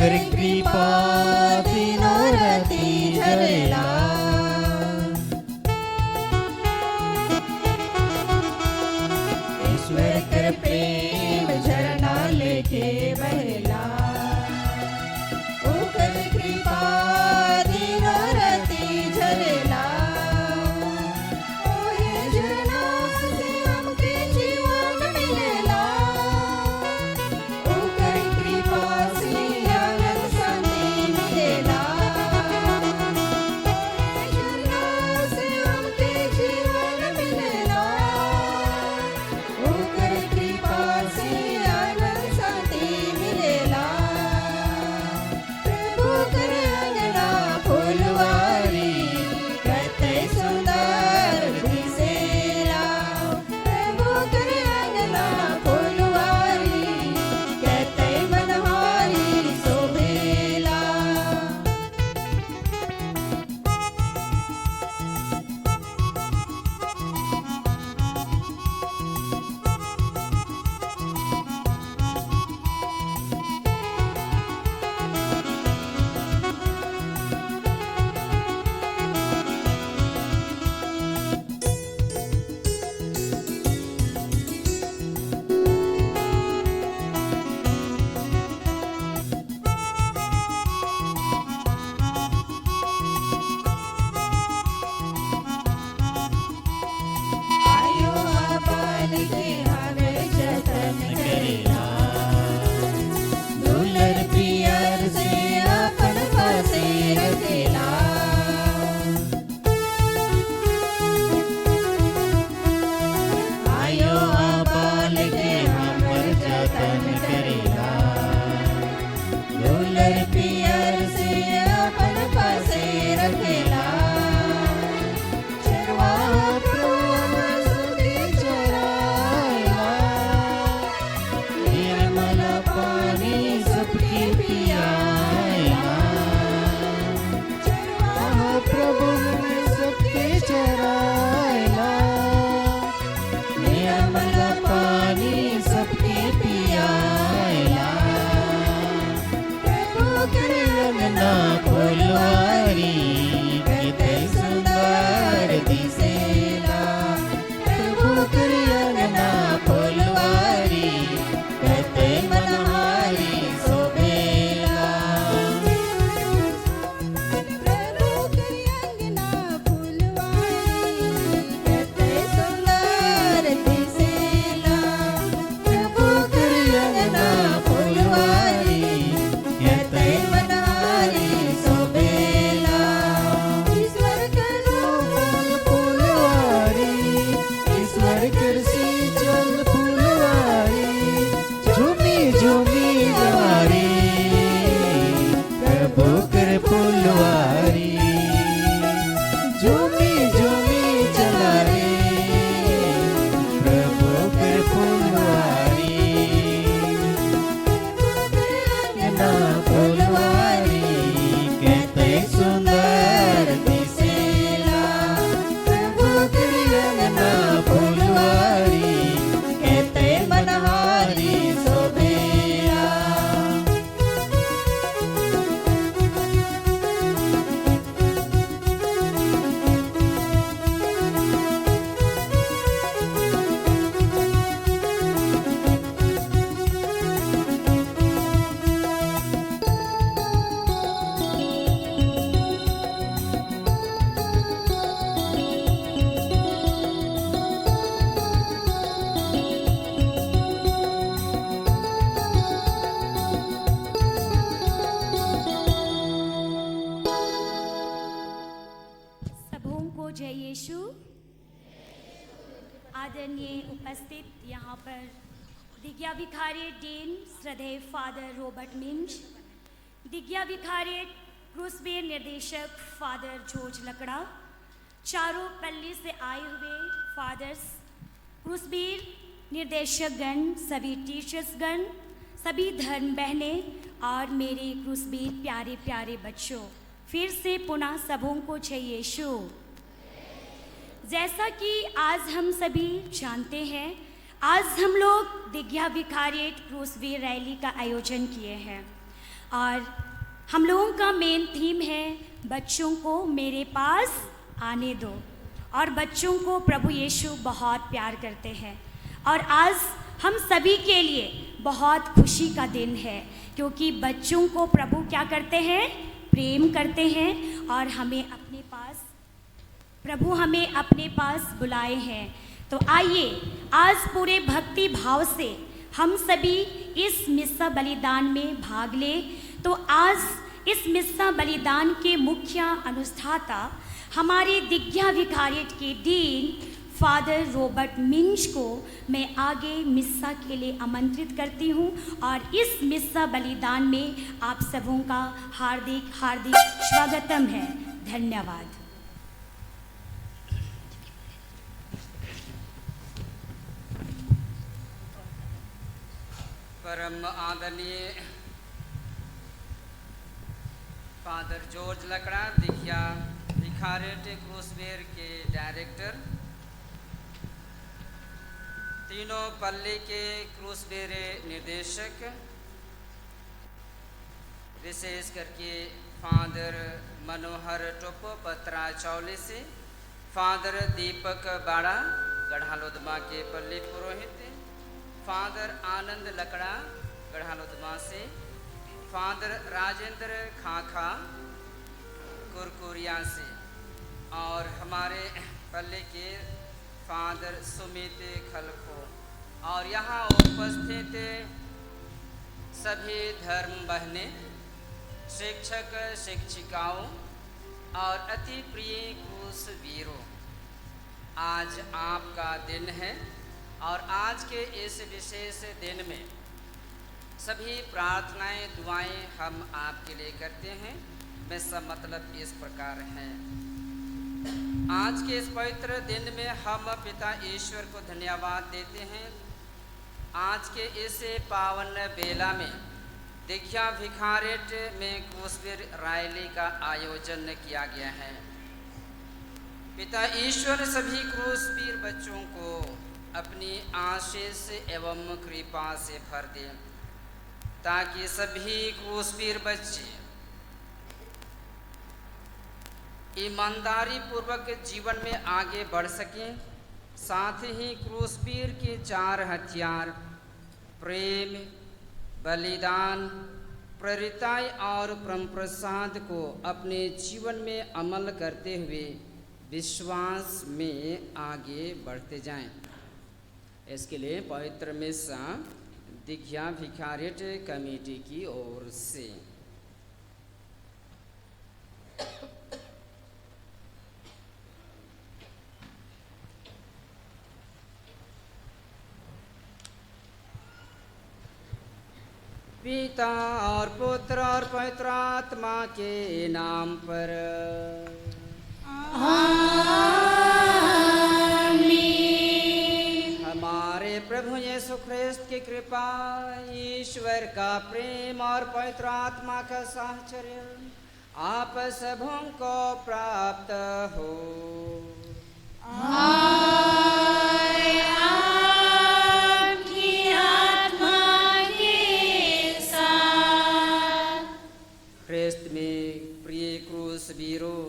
कर कृपा दिनों राती झरेला। ईश्वर कर प्रेम झरना लेके बहेला। ओ कर कृपा दिनों राती झरेला। ओ ये झरना से हमके जीवन मिलेला। ओ कर कृपा से आनंद शांति मिलेला। ओ ये झरना से हमके जीवन मिलेला। ओ कर कृपा से आनंद शांति मिलेला। प्रभु कर अंगना फुलवारी कते सुंदर दिसेला। प्रभु कर अंगना फुलवारी कते मनहारी शोभेला। आयो अपन के हवे जतन करेला। दुलर पियर से अपन पासे रखेला। आयो अपन के हमर जतन करेला। दुलर पियर से अपन पासे रखेला। चरवा निर्मल पानी सबके पियाला। चरवा प्रभु सबके चरायला। निर्मल पानी सबके पियाला। प्रभु कर अंगना फुलवारी कते सुंदर दिसेला। प्रभु कर अंगना फुलवारी कते मनहारी शोभेला। प्रभु कर अंगना फुलवारी कते सुंदर दिसेला। प्रभु कर अंगना फुलवारी कते मनहारी शोभेला। ईश्वर कर फुलवारी ईश्वर कर सींचल फुलवारी झूमी झूमी जवारी। प्रभु कर फुलवारी झूमी झूमी चला रे। प्रभु कर फुलवारी अंगना फुलवारी कते सुंदर दिसेला। प्रभु कर अंगना फुलवारी कते मनहारी शोभेला। सबों को जय यीशु। आदरणीय उपस्थित यहाँ पर दिग्या विकारियत डीन श्रद्धेय फादर रॉबर्ट मिंज, दिग्या विकारियत क्रूसबीर निर्देशक फादर जॉर्ज लकड़ा, चारों पल्ली से आए हुए फादर्स, क्रूसबीर निर्देशक गण, सभी टीचर्स गण, सभी धर्म बहनें और मेरे क्रूसबीर प्यारे प्यारे बच्चों, फिर से पुनः सबों को जय यीशु। जैसा कि आज हम सभी जानते हैं, आज हम लोग दिग्या विकारियत क्रूसबीर रैली का आयोजन किए हैं और हम लोगों का मेन थीम है बच्चों को मेरे पास आने दो। और बच्चों को प्रभु यीशु बहुत प्यार करते हैं और आज हम सभी के लिए बहुत खुशी का दिन है, क्योंकि बच्चों को प्रभु क्या करते हैं, प्रेम करते हैं और प्रभु हमें अपने पास बुलाए हैं। तो आइए आज पूरे भक्ति भाव से हम सभी इस मिस्सा बलिदान में भाग लें। तो आज इस मिस्सा बलिदान के मुख्य अनुष्ठाता हमारे दिग्या विकारियट के डीन फादर रॉबर्ट मिंज को मैं आगे मिस्सा के लिए आमंत्रित करती हूँ और इस मिस्सा बलिदान में आप सबों का हार्दिक हार्दिक स्वागतम है। धन्यवाद। परम आदरणीय फादर जॉर्ज लकड़ा, दिग्या विकारियट क्रूसबेर के डायरेक्टर, तीनों पल्ले के क्रूसबेर निर्देशक, विशेष करके फादर मनोहर टोपो पत्रा चौले से, फादर दीपक बाड़ा गढ़ालोदमा के पल्ले पुरोहित, फादर आनंद लकड़ा गढ़ालोदमा से, फादर राजेंद्र खाखा कुरकुरिया से और हमारे पल्ले के फादर सुमित खलखो और यहाँ उपस्थित सभी धर्म बहनें, शिक्षक शिक्षिकाओं और अति प्रिय क्रूसबीरों, आज आपका दिन है और आज के इस विशेष दिन में सभी प्रार्थनाएं दुआएं हम आपके लिए करते हैं। में सब मतलब इस प्रकार है। आज के इस पवित्र दिन में हम पिता ईश्वर को धन्यवाद देते हैं। आज के इस पावन बेला में दिग्या विकारियट में क्रूसबेर रैली का आयोजन किया गया है। पिता ईश्वर सभी क्रूसबीर बच्चों को अपनी आशीष एवं कृपा से भर दे, ताकि सभी क्रूसबीर बच्चे ईमानदारी पूर्वक जीवन में आगे बढ़ सकें। साथ ही क्रूसबीर के 4 हथियार प्रेम, बलिदान, प्रेरिताई और परम प्रसाद को अपने जीवन में अमल करते हुए विश्वास में आगे बढ़ते जाएं। इसके लिए पवित्र मिस्सा दिग्या विकारियट कमेटी की ओर से पिता और पुत्र और पवित्र आत्मा के नाम पर आमीन। हमारे प्रभु यीशु ख्रिस्त की कृपा, ईश्वर का प्रेम और पवित्र आत्मा का साहचर्य आप सबों को प्राप्त हो। ख्रिस्त में प्रिय क्रूसबीरों,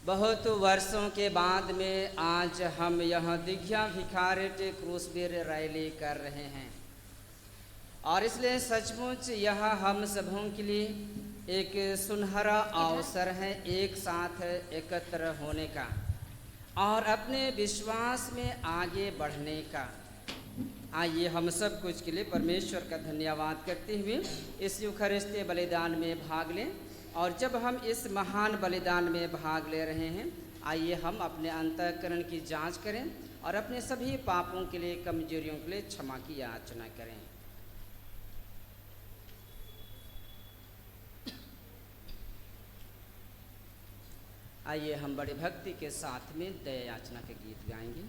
बहुत वर्षों के बाद में आज हम यह दिग्या विकारियट क्रूसबीर रैली कर रहे हैं और इसलिए सचमुच यह हम सबों के लिए एक सुनहरा अवसर है एक साथ एकत्र होने का और अपने विश्वास में आगे बढ़ने का। आइए हम सब कुछ के लिए परमेश्वर का धन्यवाद करते हुए इस यूखरिस्तीय बलिदान में भाग लें। और जब हम इस महान बलिदान में भाग ले रहे हैं, आइए हम अपने अंतःकरण की जांच करें और अपने सभी पापों के लिए, कमजोरियों के लिए क्षमा की याचना करें। आइए हम बड़ी भक्ति के साथ में दया याचना के गीत गाएंगे।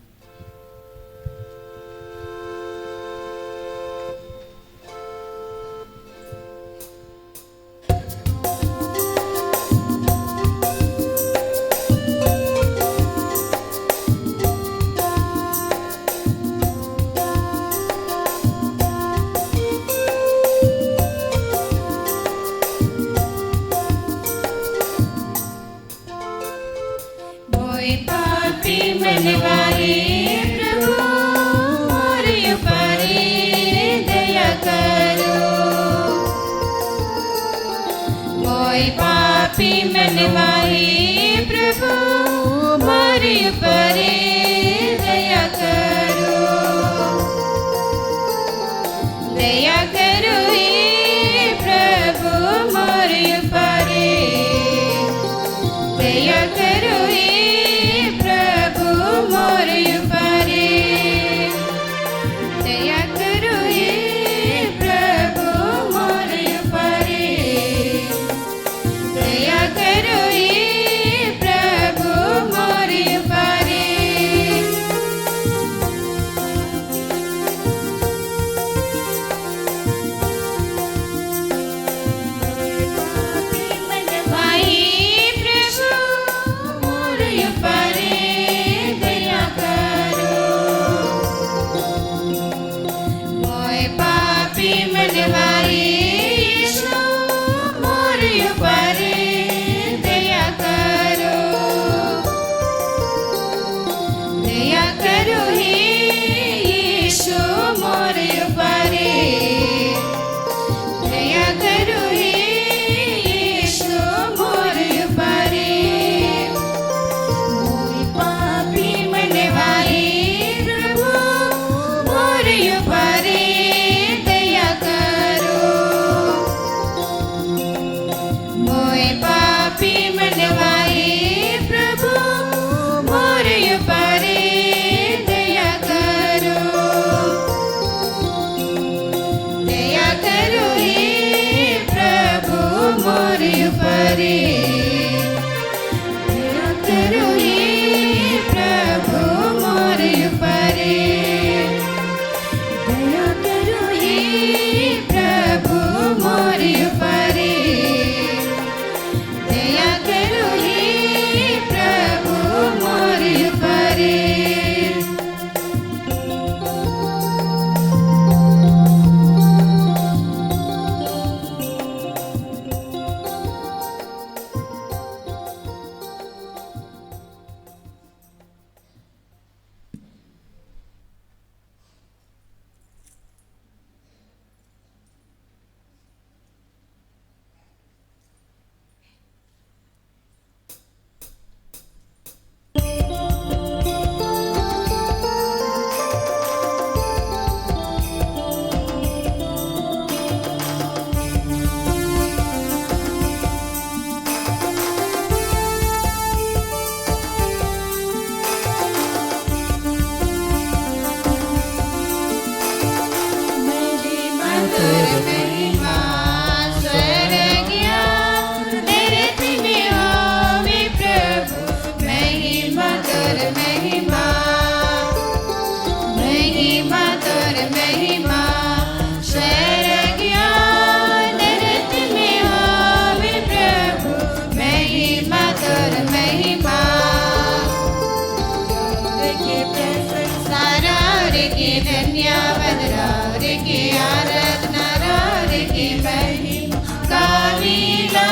की प्रशंसा रार की धन्यवाद रार की आराधना रार की महिमा गावीला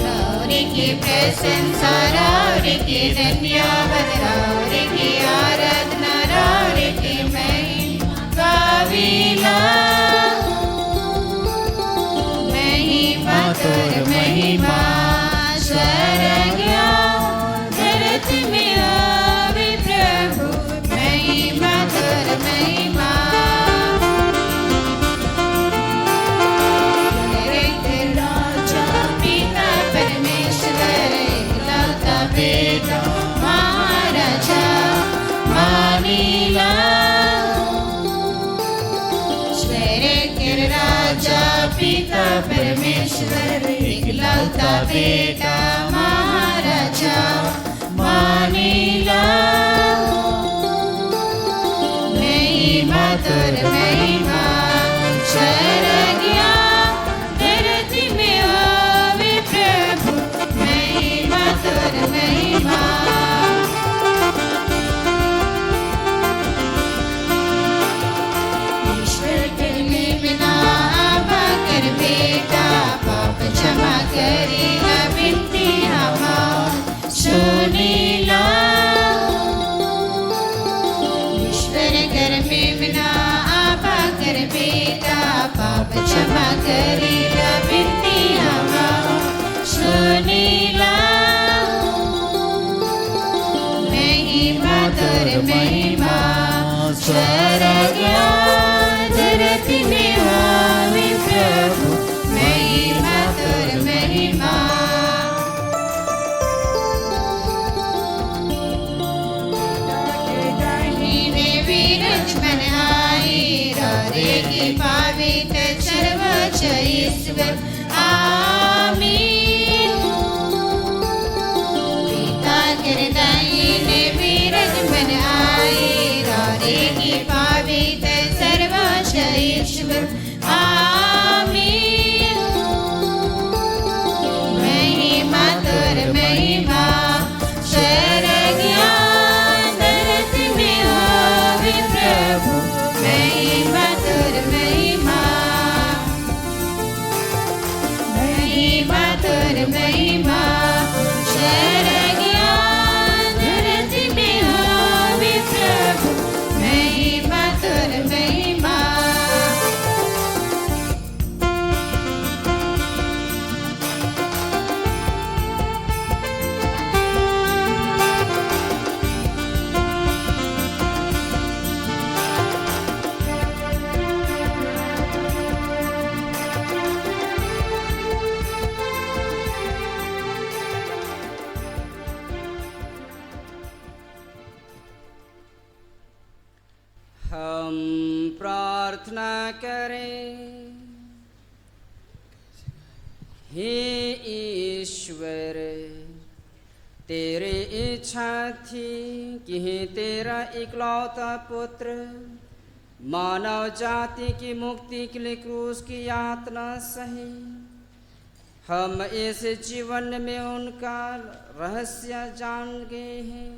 रार की प्रशंसा रार की धन्यवाद रार की आराधना रार की महिमा गावीला महिमा तोर महिमा स्वर्गया धरती में आवे प्रभु महिमा तोर महिमा राजा पिता परमेश्वर लौता बेटा महाराजा मानीला राजा पिता परमेश्वर इकलौता बेटा महाराजा मानीला महिमा तोर महिमा शरणिया धरती में आवे प्रभु महिमा तोर महिमा बेटा पाप क्षमा करेगा बिनती हमारी सुनीला ईश्वर घर में बिना आपा कर बेटा पाप क्षमा करेगा बिनती हमारी सुनीला महिमा तोर महिमा स्वर्गया धरती में आवे प्रभु महिमा तोर महिमा दाहिने वीरज मन आई रे की पावित सर्वोच्च ईश्वर आमीन पिता कर दाहिने वीरज मन आई रे की पावित सर्वोच्च ईश्वर आमीन महिमा तोर महिमा स्वर्गया धरती में आवे प्रभु महिमा तोर महिमा महिमा तोर महिमा स्वर्गया धरती में आवे प्रभु महिमा तोर महिमा हम प्रार्थना करें। हे ईश्वर, तेरी इच्छा थी कि तेरा इकलौता पुत्र मानव जाति की मुक्ति के लिए क्रूस की यातना सही। हम इस जीवन में उनका रहस्य जान गए हैं।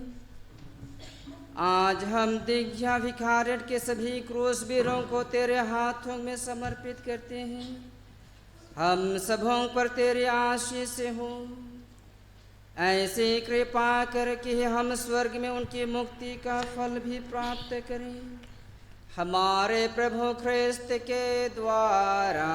आज हम दिग्या भिखारियट के सभी क्रूस वीरों को तेरे हाथों में समर्पित करते हैं। हम सबों पर तेरी आशीष हो, ऐसे कृपा करके हम स्वर्ग में उनकी मुक्ति का फल भी प्राप्त करें, हमारे प्रभु ख्रिस्त के द्वारा।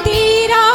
तेरा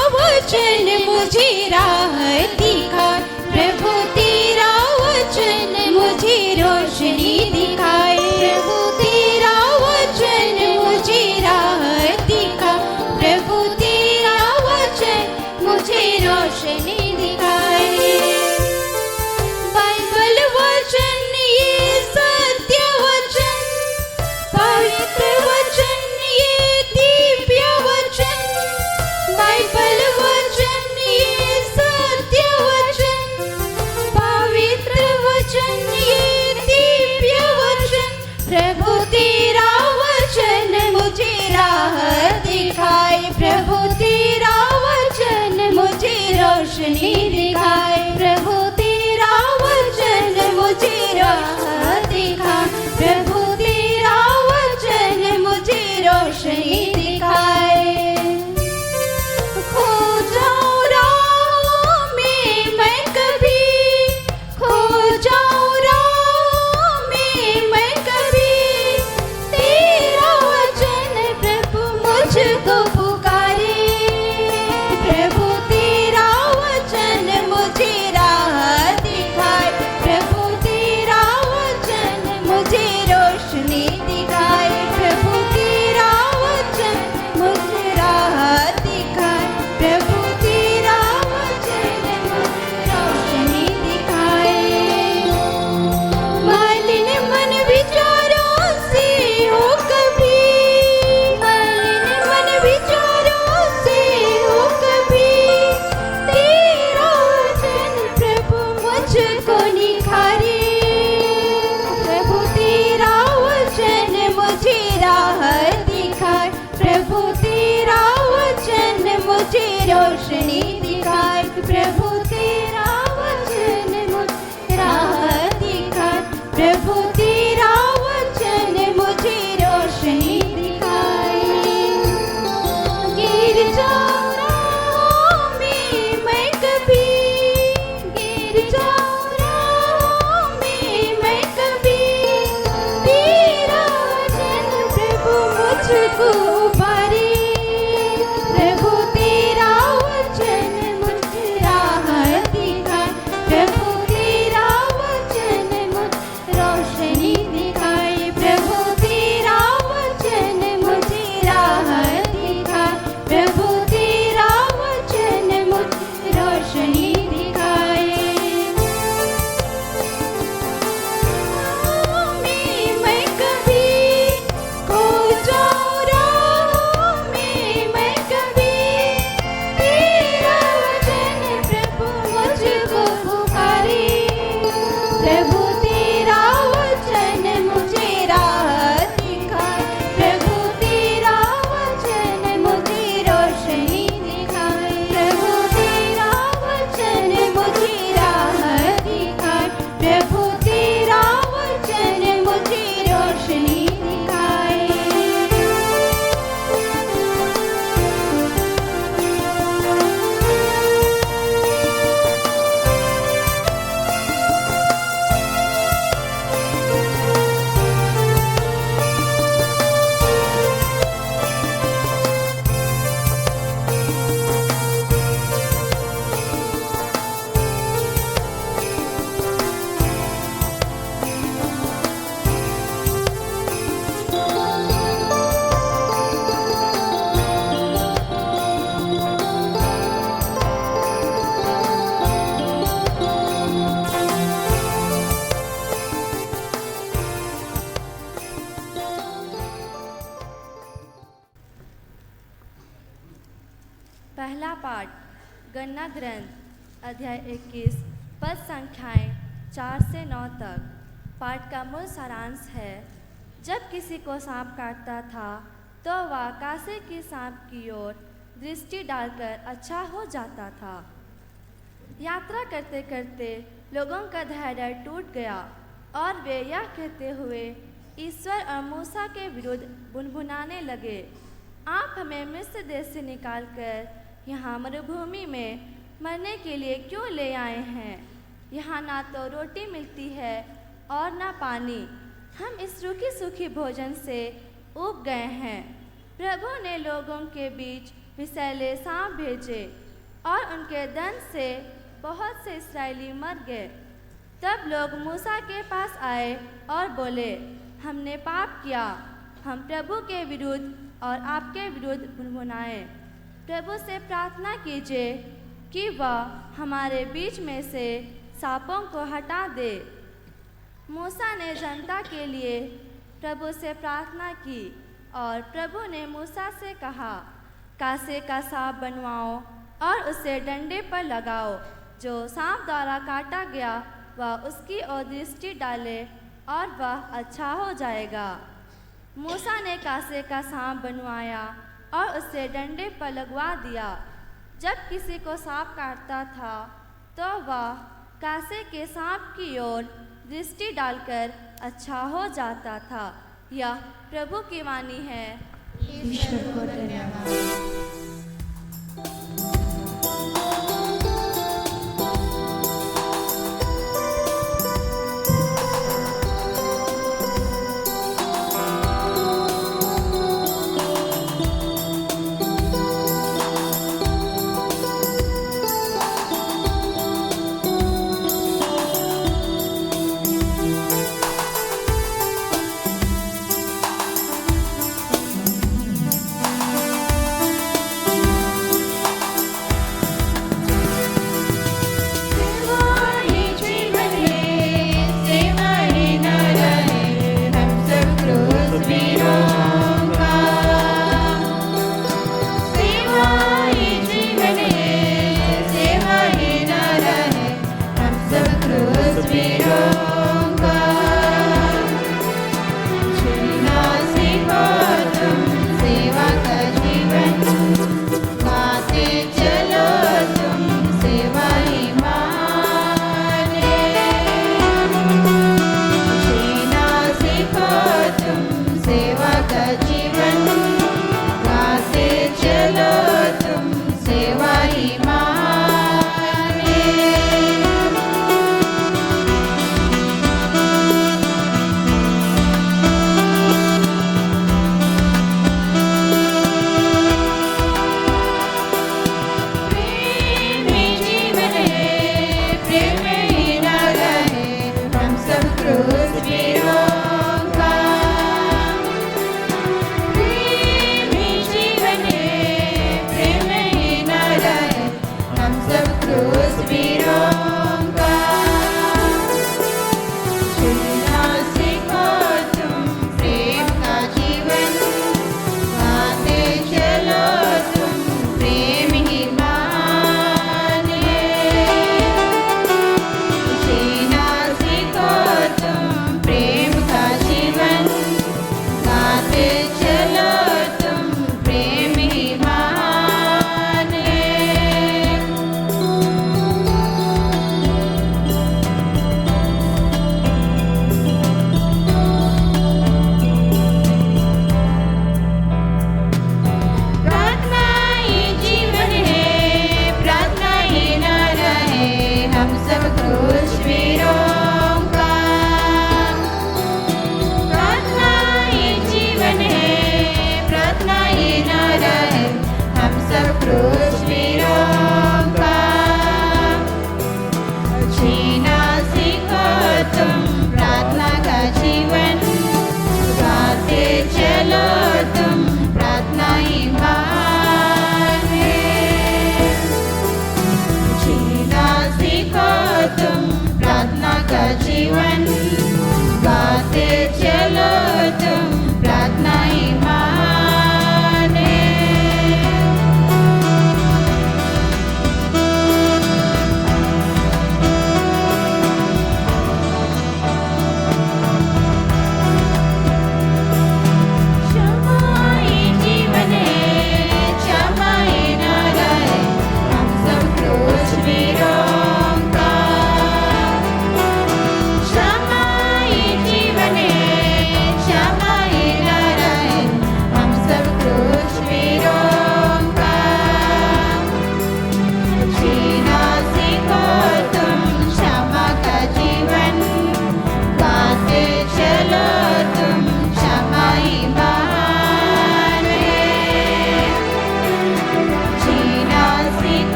पाठ गणना ग्रंथ अध्याय 21 पद संख्याएं 4 से 9 तक। पाठ का मूल सारांश है, जब किसी को सांप काटता था तो वह कासे की सांप की ओर दृष्टि डालकर अच्छा हो जाता था। यात्रा करते करते लोगों का धैर्य टूट गया और वे यह कहते हुए ईश्वर और मूसा के विरुद्ध बुनबुनाने लगे, आप हमें मिस्र देश से निकालकर यहाँ मरुभूमि में मरने के लिए क्यों ले आए हैं? यहाँ ना तो रोटी मिलती है और ना पानी, हम इस रूखी सूखी भोजन से ऊब गए हैं। प्रभु ने लोगों के बीच विषैले सांप भेजे और उनके दंश से बहुत से इस्राएली मर गए। तब लोग मूसा के पास आए और बोले, हमने पाप किया, हम प्रभु के विरुद्ध और आपके विरुद्ध बुनबुनाए। प्रभु से प्रार्थना कीजिए कि वह हमारे बीच में से सांपों को हटा दे। मूसा ने जनता के लिए प्रभु से प्रार्थना की और प्रभु ने मूसा से कहा, कासे का सांप बनवाओ और उसे डंडे पर लगाओ, जो सांप द्वारा काटा गया वह उसकी ओर दृष्टि डाले और वह अच्छा हो जाएगा। मूसा ने कासे का सांप बनवाया और उसे डंडे पर लगवा दिया। जब किसी को सांप काटता था तो वह कासे के सांप की ओर दृष्टि डालकर अच्छा हो जाता था। यह प्रभु की वाणी है। ईश्वर को धन्यवाद।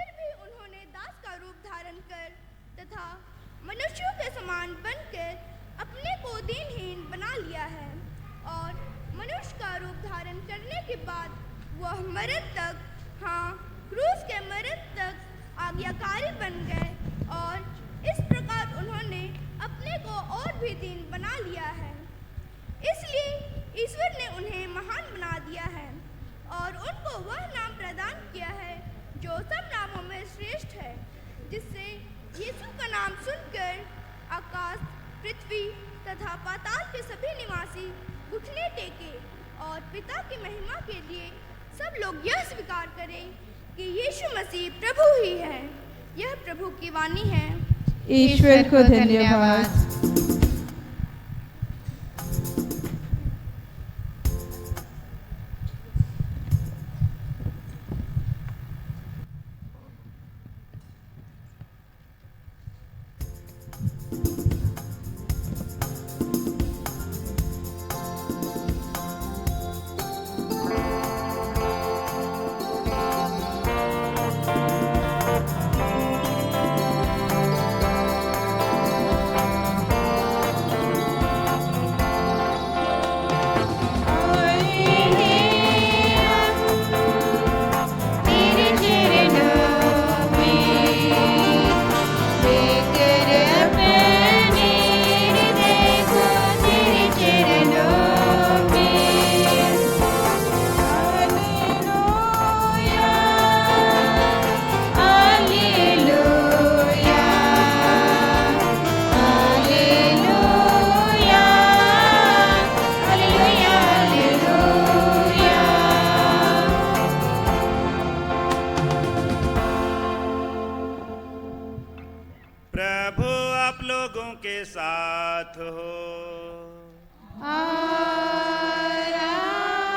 फिर भी उन्होंने दास का रूप धारण कर तथा मनुष्यों के समान बनकर अपने को दीनहीन बना लिया है और मनुष्य का रूप धारण करने के बाद वह मरण तक, हाँ क्रूस के मरण तक आज्ञाकारी बन गए और इस प्रकार उन्होंने अपने को और भी दीन बना लिया है। इसलिए ईश्वर ने उन्हें महान बना दिया है और उनको वह नाम प्रदान किया है जो सब नामों में श्रेष्ठ है, जिससे यीशु का नाम सुनकर आकाश, पृथ्वी तथा पाताल के सभी निवासी घुटने टेके और पिता की महिमा के लिए सब लोग यह स्वीकार करें कि यीशु मसीह प्रभु ही है। यह प्रभु की वाणी है। ईश्वर को धन्यवाद। प्रभु आप लोगों के साथ हो। और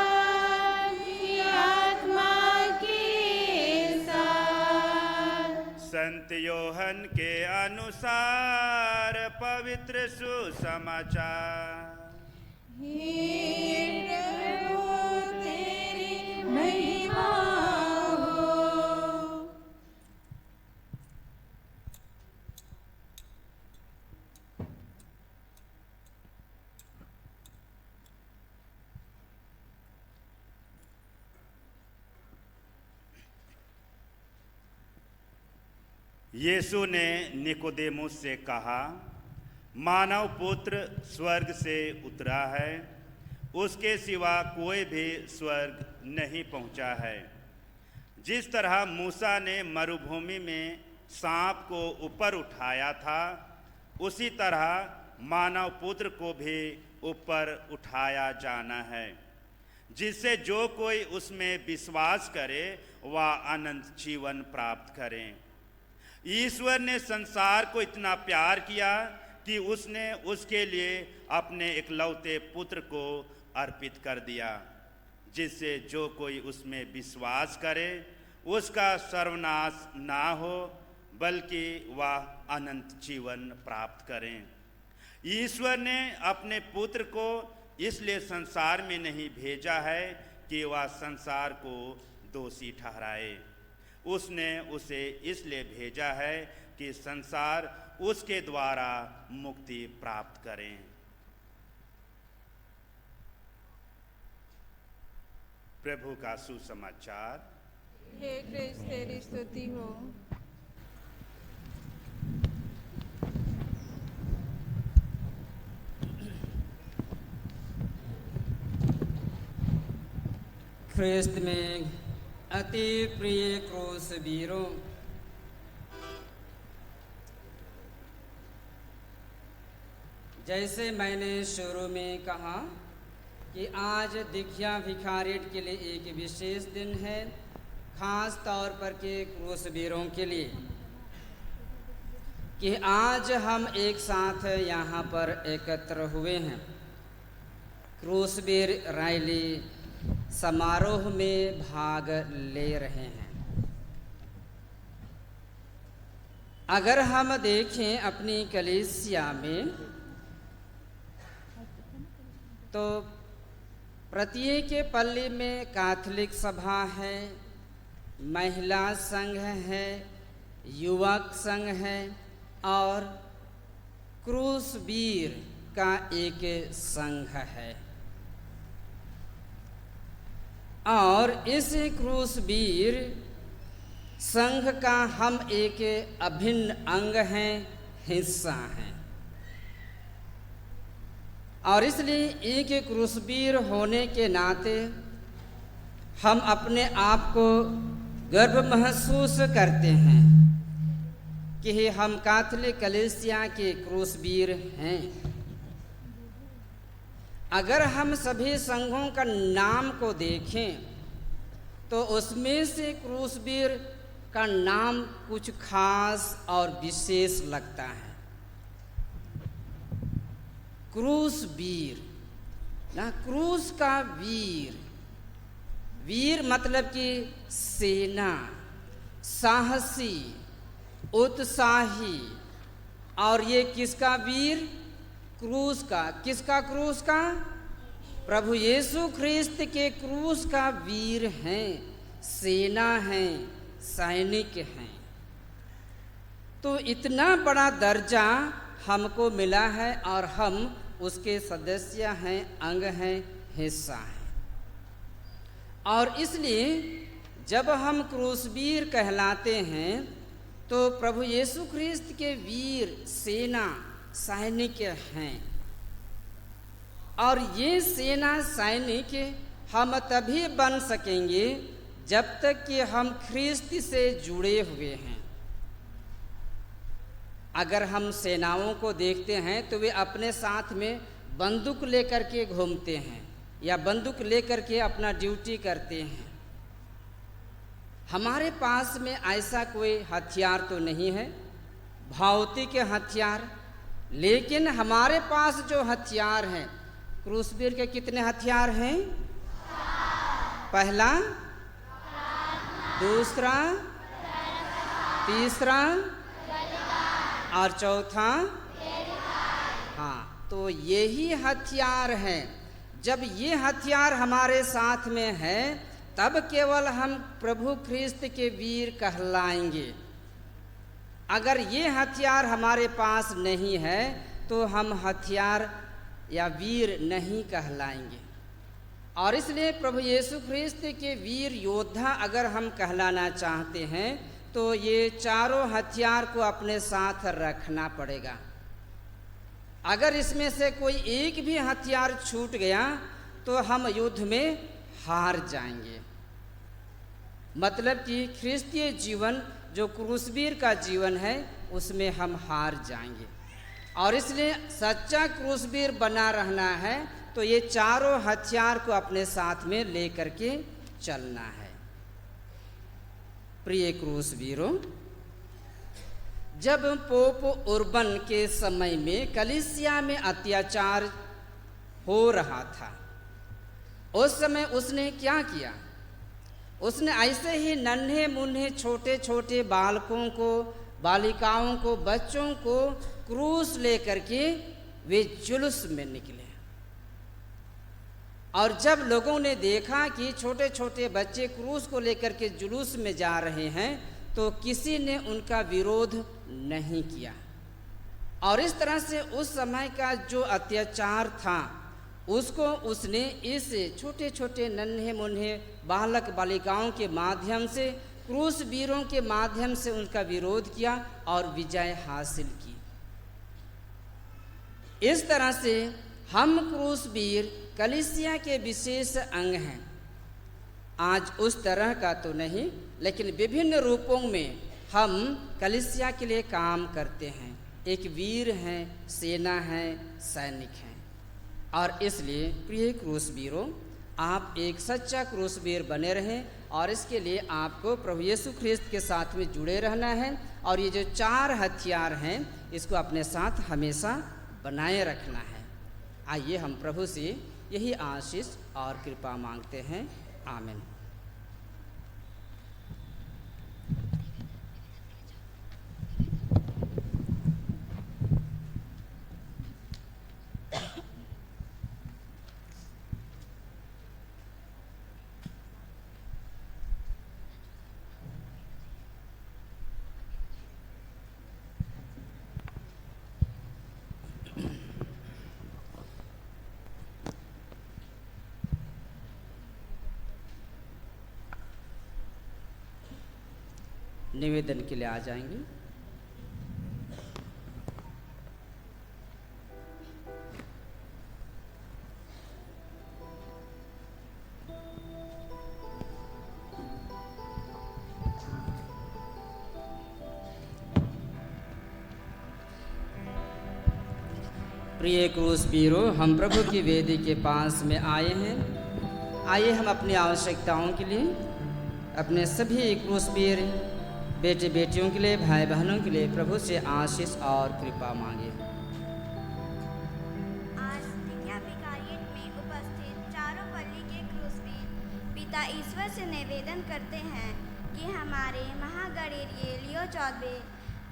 आपकी आत्मा के साथ। संत योहन के अनुसार पवित्र सुसमाचार। हे प्रभु तेरी महिमा हो। यीशु ने निकोदेमुस से कहा, मानव पुत्र स्वर्ग से उतरा है, उसके सिवा कोई भी स्वर्ग नहीं पहुंचा है। जिस तरह मूसा ने मरुभूमि में सांप को ऊपर उठाया था, उसी तरह मानव पुत्र को भी ऊपर उठाया जाना है, जिससे जो कोई उसमें विश्वास करे वह अनंत जीवन प्राप्त करे। ईश्वर ने संसार को इतना प्यार किया कि उसने उसके लिए अपने इकलौते पुत्र को अर्पित कर दिया, जिससे जो कोई उसमें विश्वास करे उसका सर्वनाश ना हो, बल्कि वह अनंत जीवन प्राप्त करें। ईश्वर ने अपने पुत्र को इसलिए संसार में नहीं भेजा है कि वह संसार को दोषी ठहराए। उसने उसे इसलिए भेजा है कि संसार उसके द्वारा मुक्ति प्राप्त करें। प्रभु का सुसमाचार। हे कृष्ण तेरी स्तुति हो। ख्रिस्त में अति प्रिय क्रूस वीरों, जैसे मैंने शुरू में कहा कि आज दिखिया भिखारियत के लिए एक विशेष दिन है, खास तौर पर के क्रूस वीरों के लिए, कि आज हम एक साथ यहाँ पर एकत्र हुए हैं। क्रूसवीर रैली समारोह में भाग ले रहे हैं। अगर हम देखें अपनी कलीसिया में तो प्रत्येक पल्ली में कैथोलिक सभा है, महिला संघ है, युवक संघ है और क्रूसवीर का एक संघ है। और इस क्रूसवीर संघ का हम एक अभिन्न अंग हैं, हिस्सा हैं। और इसलिए एक क्रूसवीर होने के नाते हम अपने आप को गर्व महसूस करते हैं कि हम कैथोलिक कलीसिया के क्रूसवीर हैं। अगर हम सभी संघों का नाम को देखें तो उसमें से क्रूसवीर का नाम कुछ खास और विशेष लगता है। क्रूसवीर ना, क्रूस का वीर, वीर मतलब कि सेना, साहसी, उत्साही। और ये किसका वीर? क्रूस का। किसका? क्रूस का। प्रभु यीशु ख्रिस्त के क्रूस का वीर हैं, सेना हैं, सैनिक हैं। तो इतना बड़ा दर्जा हमको मिला है और हम उसके सदस्य हैं, अंग हैं, हिस्सा हैं। और इसलिए जब हम क्रूसवीर कहलाते हैं तो प्रभु यीशु ख्रिस्त के वीर, सेना, सैनिक हैं। और ये सेना, सैनिक हम तभी बन सकेंगे जब तक कि हम ख्रिस्त से जुड़े हुए हैं। अगर हम सेनाओं को देखते हैं तो वे अपने साथ में बंदूक लेकर के घूमते हैं या बंदूक लेकर के अपना ड्यूटी करते हैं। हमारे पास में ऐसा कोई हथियार तो नहीं है, भौतिक हथियार, लेकिन हमारे पास जो हथियार हैं, क्रूसवीर के कितने हथियार हैं? पहला, दूसरा, तीसरा और चौथा। हाँ, तो यही हथियार हैं। जब ये हथियार हमारे साथ में है तब केवल हम प्रभु ख्रिस्त के वीर कहलाएंगे। अगर ये हथियार हमारे पास नहीं है तो हम हथियार या वीर नहीं कहलाएंगे। और इसलिए प्रभु यीशु ख्रिस्त के वीर योद्धा अगर हम कहलाना चाहते हैं तो ये चारों हथियार को अपने साथ रखना पड़ेगा। अगर इसमें से कोई एक भी हथियार छूट गया तो हम युद्ध में हार जाएंगे। मतलब कि ख्रिस्तीय जीवन जो क्रूसवीर का जीवन है उसमें हम हार जाएंगे। और इसलिए सच्चा क्रूसवीर बना रहना है तो ये चारों हथियार को अपने साथ में लेकर के चलना है। प्रिय क्रूसवीरों, जब पोप उर्बन के समय में कलीसिया में अत्याचार हो रहा था, उस समय उसने क्या किया? उसने ऐसे ही नन्हे मुन्ने छोटे छोटे बालकों को, बालिकाओं को, बच्चों को क्रूस लेकर के वे जुलूस में निकले। और जब लोगों ने देखा कि छोटे छोटे बच्चे क्रूस को लेकर के जुलूस में जा रहे हैं तो किसी ने उनका विरोध नहीं किया। और इस तरह से उस समय का जो अत्याचार था उसको उसने इस छोटे छोटे नन्हे मुन्ने बालक बालिकाओं के माध्यम से, क्रूस वीरों के माध्यम से उनका विरोध किया और विजय हासिल की। इस तरह से हम क्रूस वीर कलीसिया के विशेष अंग हैं। आज उस तरह का तो नहीं, लेकिन विभिन्न रूपों में हम कलीसिया के लिए काम करते हैं। एक वीर हैं, सेना है, सैनिक हैं। और इसलिए प्रिय क्रूसवीरों, आप एक सच्चा क्रूसवीर बने रहें और इसके लिए आपको प्रभु यीशु ख्रिस्त के साथ में जुड़े रहना है। और ये जो चार हथियार हैं इसको अपने साथ हमेशा बनाए रखना है। आइए हम प्रभु से यही आशीष और कृपा मांगते हैं। आमीन। निवेदन के लिए आ जाएंगे। प्रिय क्रूस वीरों, हम प्रभु की वेदी के पास में आए हैं। आइए हम अपनी आवश्यकताओं के लिए, अपने सभी क्रूस वीर बेटे बेटियों के लिए, भाई बहनों के लिए प्रभु से आशीष और कृपा मांगे। आज दिग्या विकारियट में उपस्थित चारों पल्ली के क्रूसवीर पिता ईश्वर से निवेदन करते हैं कि हमारे महागणिरीय लियो चौधरी,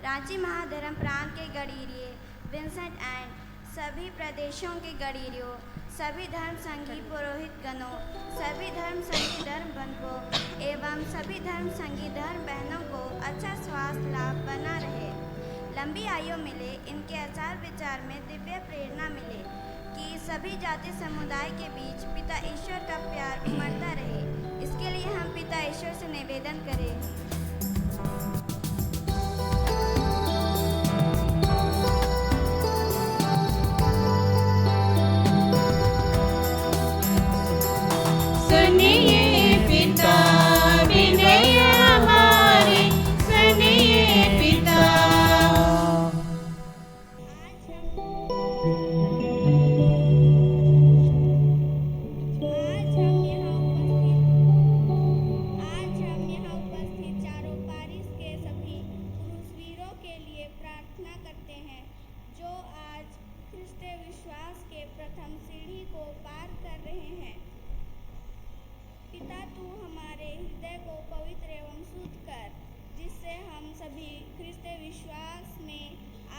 रांची महाधर्म प्रांत के गणिरीय विंसेंट एंड सभी प्रदेशों के गणिरियों, सभी धर्म संघी पुरोहित गणों, सभी धर्म संघी धर्म बंधुओं एवं सभी धर्म संघी धर्म बहनों को अच्छा स्वास्थ्य लाभ बना रहे, लंबी आयु मिले, इनके आचार विचार में दिव्य प्रेरणा मिले कि सभी जाति समुदाय के बीच पिता ईश्वर का प्यार उमड़ता रहे। इसके लिए हम पिता ईश्वर से निवेदन करें। सुनिए पिता विनय हमारे, सुनिए पिता। आज हम यहाँ उपस्थित चारों पारिस के सभी क्रूसवीरों के लिए प्रार्थना करते हैं जो आज ख्रिस्तीय विश्वास के प्रथम सीढ़ी को पार कर रहे हैं। पिता, तू हमारे हृदय को पवित्र एवं शुद्ध कर, जिससे हम सभी ख्रिस्तीय विश्वास में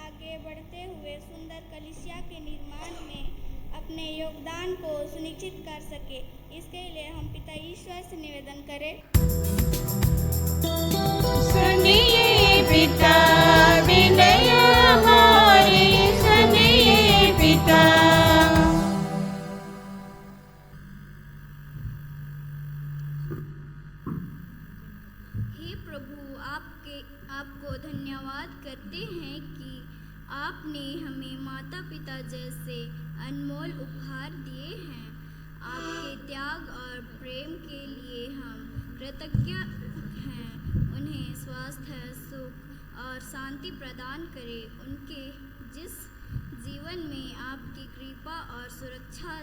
आगे बढ़ते हुए सुंदर कलीसिया के निर्माण में अपने योगदान को सुनिश्चित कर सके। इसके लिए हम पिता ईश्वर से निवेदन करें। सुनिए पिता विनय हमारे, सुनिए पिता। हे प्रभु, आपको धन्यवाद करते हैं कि आपने हमें माता पिता जैसे अनमोल उपहार दिए हैं। आपके त्याग और प्रेम के लिए हम कृतज्ञ हैं। उन्हें स्वास्थ्य, सुख और शांति प्रदान करें। उनके जिस जीवन में आपकी कृपा और सुरक्षा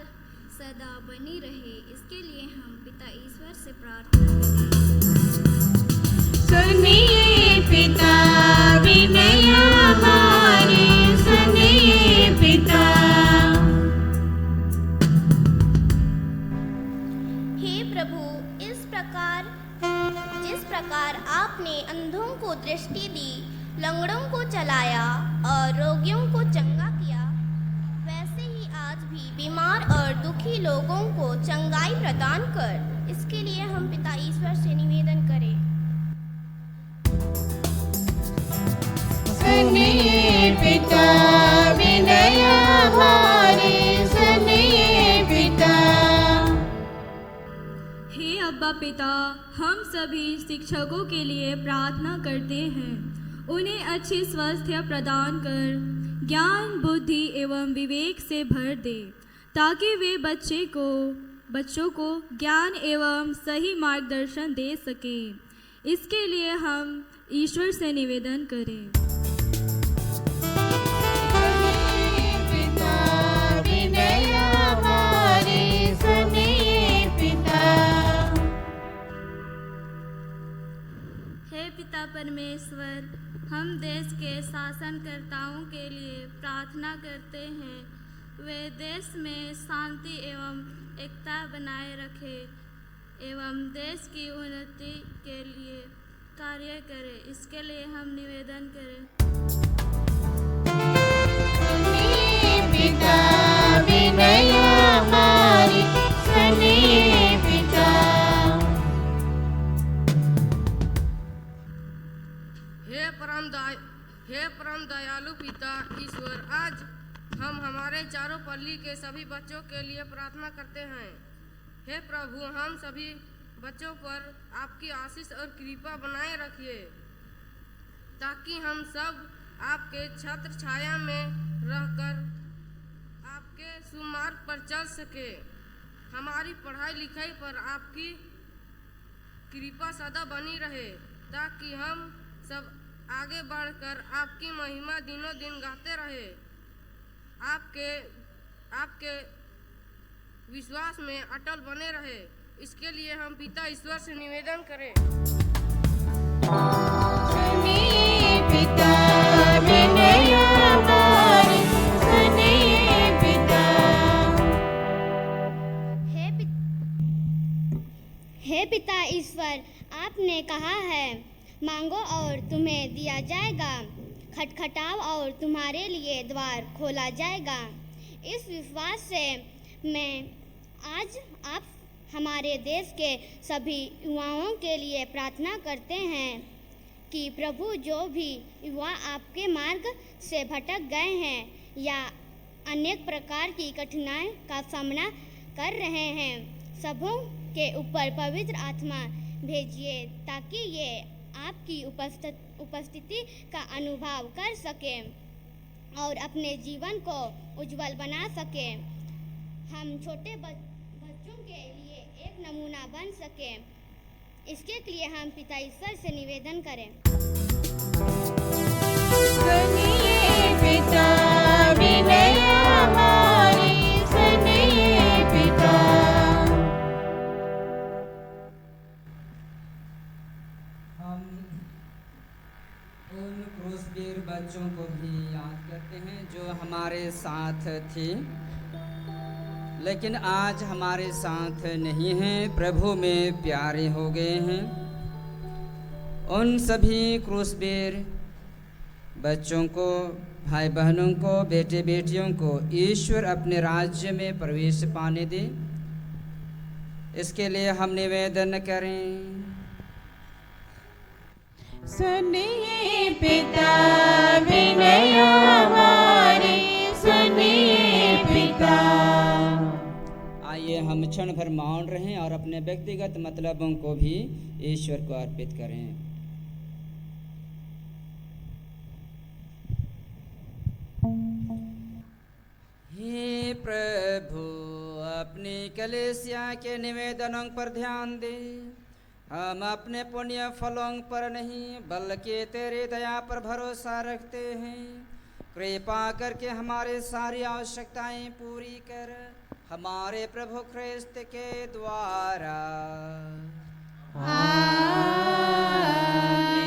सदा बनी रहे, इसके लिए हम पिता ईश्वर से प्रार्थना करें। सुनिए पिता विनय हमारे, सुनिए पिता। हे प्रभु, जिस प्रकार आपने अंधों को दृष्टि दी, लंगड़ों को चलाया और रोगियों को चंगा किया, वैसे ही आज भी बीमार और दुखी लोगों को चंगाई प्रदान कर। इसके लिए हम पिता ईश्वर से निवेदन करें। सुनिए पिता विनय हमारे, सुनिए पिता। हे अब्बा पिता, हम सभी शिक्षकों के लिए प्रार्थना करते हैं। उन्हें अच्छी स्वास्थ्य प्रदान कर, ज्ञान, बुद्धि एवं विवेक से भर दे, ताकि वे बच्चों को ज्ञान एवं सही मार्गदर्शन दे सकें। इसके लिए हम ईश्वर से निवेदन करें। हे पिता परमेश्वर, हम देश के शासनकर्ताओं के लिए प्रार्थना करते हैं। वे देश में शांति एवं एकता बनाए रखें एवं देश की उन्नति के लिए कार्य करें। इसके लिए हम निवेदन करें। पिता विनय हमारे, सुनिए पिता। हे परम दयालु पिता ईश्वर, आज हम हमारे चारों पल्ली के सभी बच्चों के लिए प्रार्थना करते हैं। हे प्रभु, हम सभी बच्चों पर आपकी आशीष और कृपा बनाए रखिए। ताकि हम सब आपके छत्र छाया में रहकर आपके सुमार्ग पर चल सके। हमारी पढ़ाई लिखाई पर आपकी कृपा सदा बनी रहे, ताकि हम सब आगे बढ़कर आपकी महिमा दिनों दिन गाते रहे। आपके विश्वास में अटल बने रहे। इसके लिए हम पिता ईश्वर से निवेदन करें। सुनिए पिता विनय हमारी, सुनिए पिता। हे पिता ईश्वर, आपने कहा है, मांगो और तुम्हें दिया जाएगा, खटखटाओ और तुम्हारे लिए द्वार खोला जाएगा। इस विश्वास से मैं आज आप हमारे देश के सभी युवाओं के लिए प्रार्थना करते हैं कि प्रभु, जो भी युवा आपके मार्ग से भटक गए हैं या अनेक प्रकार की कठिनाई का सामना कर रहे हैं, सबों के ऊपर पवित्र आत्मा भेजिए, ताकि ये आपकी उपस्थिति का अनुभव कर सकें और अपने जीवन को उज्जवल बना सकें। हम छोटे बच्चों के लिए एक नमूना बन सकें। इसके लिए हम पिता ईश्वर से निवेदन करें। सुनिए पिता विनय हमारी, सुनिए पिता। हम उन क्रूसवीर बच्चों को भी याद करते हैं जो हमारे साथ थे, लेकिन आज हमारे साथ नहीं हैं, प्रभु में प्यारे हो गए हैं। उन सभी क्रूसवीर बच्चों को, भाई बहनों को, बेटे बेटियों को ईश्वर अपने राज्य में प्रवेश पाने दे। इसके लिए हम निवेदन करें। सुनिए पिता विनय हमारी, सुनिए पिता। आइए हम क्षण भर मौन रहें और अपने व्यक्तिगत मतलबों को भी ईश्वर को अर्पित करें। हे प्रभु, अपनी कलीसिया के निवेदनों पर ध्यान दे। हम अपने पुण्य फलों पर नहीं बल्कि तेरी दया पर भरोसा रखते हैं। कृपा करके हमारे सारी आवश्यकताएं पूरी कर, हमारे प्रभु ख्रिस्त के द्वारा।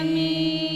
आमीन।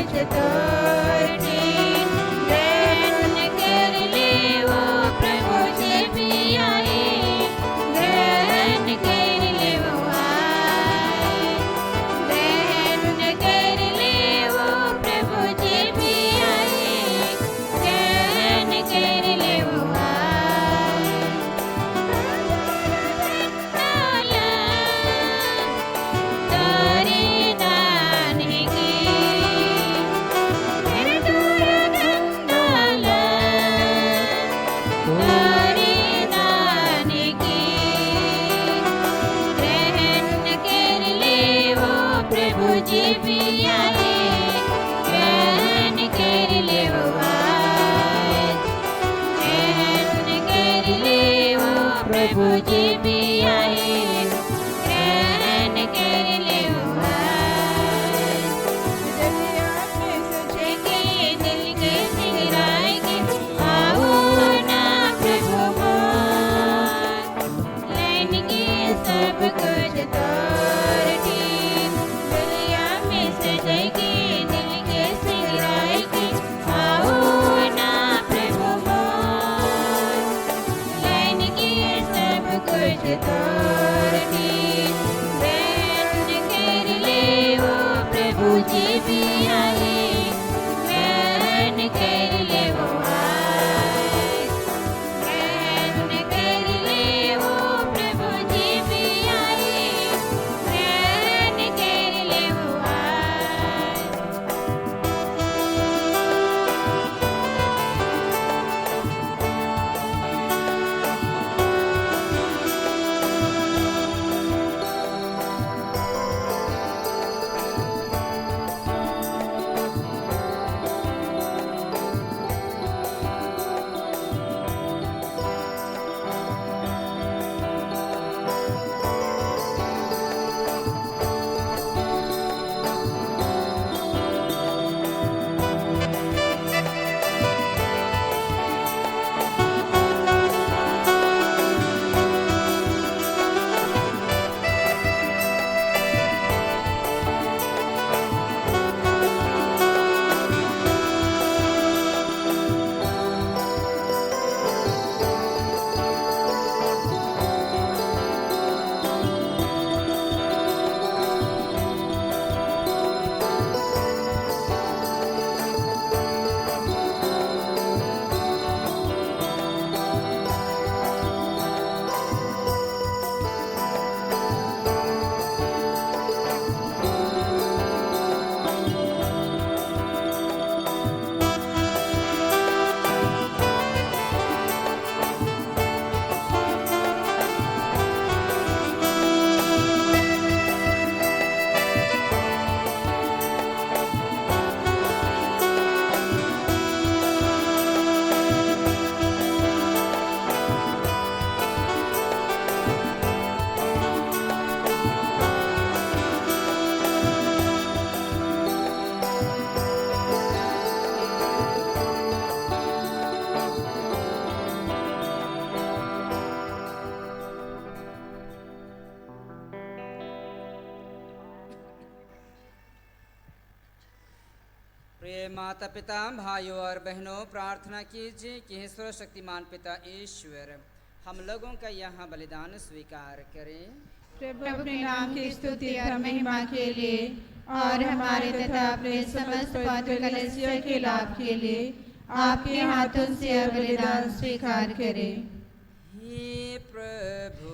कुछ तोड़ने ग्रहण कर ले वो प्रभु जी भी आए ग्रहण कर ले वो आए ग्रहण कर ले वो प्रभु जी भी आए ग्रहण कर ले वो आए ताला तारे दान की फिर दूर गंगाला तारे दान की ग्रहण कर ले वो प्रभु जी भी आए ग्रहण कर ले वो आए ग्रहण कर ले वो प्रभु जी भी आए ग्रहण कर ले वो आए दुनिया में सजेंगे दिल के सिंगराएंगे आओ ना प्रभु मान लेंगे सब कुछ तोड़ने दुनिया में सजेंगे दिल के सिंगराएंगे आओ ना प्रभु मान लेंगे सब कुछ तोड़ने ग्रहण कर ले वो प्रभु जी भी आए ग्रहण कर ले वो आए ग्रहण कर ले वो प्रभु जी भी आए ग्रहण कर ले वो आए प्रिय माता पिता भाइयों और बहनों, प्रार्थना कीजिए कि हे सर्वशक्तिमान पिता ईश्वर हम लोगों का यहाँ बलिदान स्वीकार करें। प्रभु अपने नाम की स्तुति और महिमा के लिए और हमारे तथा अपने समस्त पवित्र कलीसिया के लाभ के लिए आपके हाथों से यह बलिदान स्वीकार करें। हे प्रभु,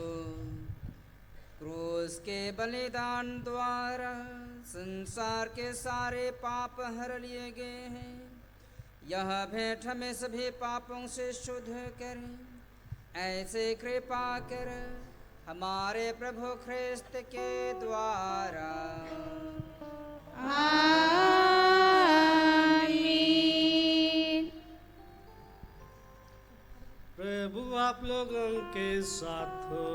क्रूस के बलिदान द्वारा संसार के सारे पाप हर लिए गए हैं। यह भेंट हमें सभी पापों से शुद्ध करें। ऐसे कृपा कर हमारे प्रभु ख्रिस्त के द्वारा। आमीन। प्रभु आप लोगों के साथ हो।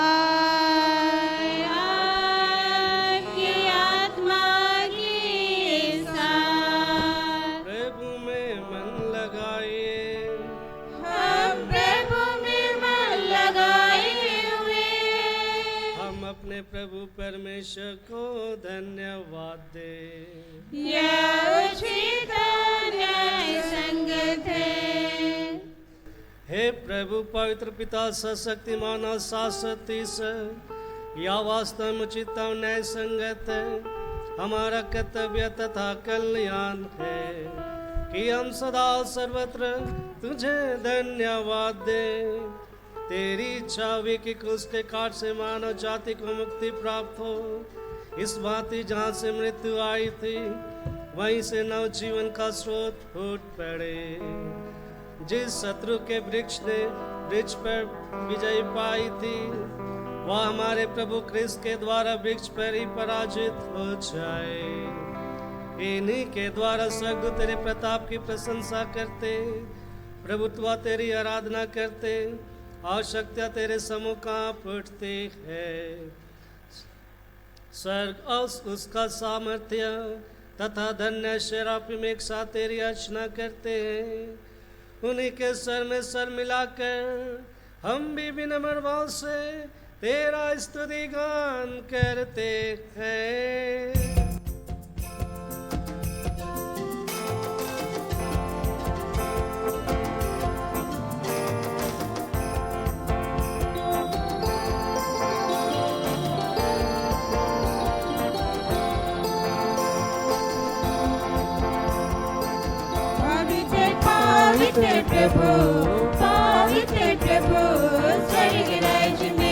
आपकी आत्मा के साथ। प्रभु में मन लगाइए। हम प्रभु में मन लगाए हुए। हम अपने प्रभु परमेश्वर को धन्यवाद दें। प्रभु पवित्र पिता सशक्तिमान और शाश्वती से या वास्तव में उचित और न्याय संगत हमारा कर्तव्य तथा कल्याण है कि हम सदा सर्वत्र तुझे धन्यवाद दे। तेरी इच्छा हुई कि क्रूस के काट से मानव जाति को मुक्ति प्राप्त हो। इस भांति जहाँ से मृत्यु आई थी वहीं से नव जीवन का स्रोत फूट पड़े। जिस शत्रु के वृक्ष ने वृक्ष पर विजय पाई थी वह हमारे प्रभु क्रिस्त के द्वारा वृक्ष पर ही पराजित हो जाए। इन्हीं के द्वारा स्वर्गदूत तेरे प्रताप की प्रशंसा करते, प्रभुत्व तेरी आराधना करते और शक्तियाँ तेरे सम्मुख काँप उठती है। स्वर्ग और उसका सामर्थ्य तथा धन्य शेराफिम एक साथ तेरी अर्चना करते हैं। उन्हीं के सर में सर मिलाकर हम भी विनम्र भाव से तेरा स्तुति गान करते हैं। पवित्र प्रभु स्वर्ग राज्य में।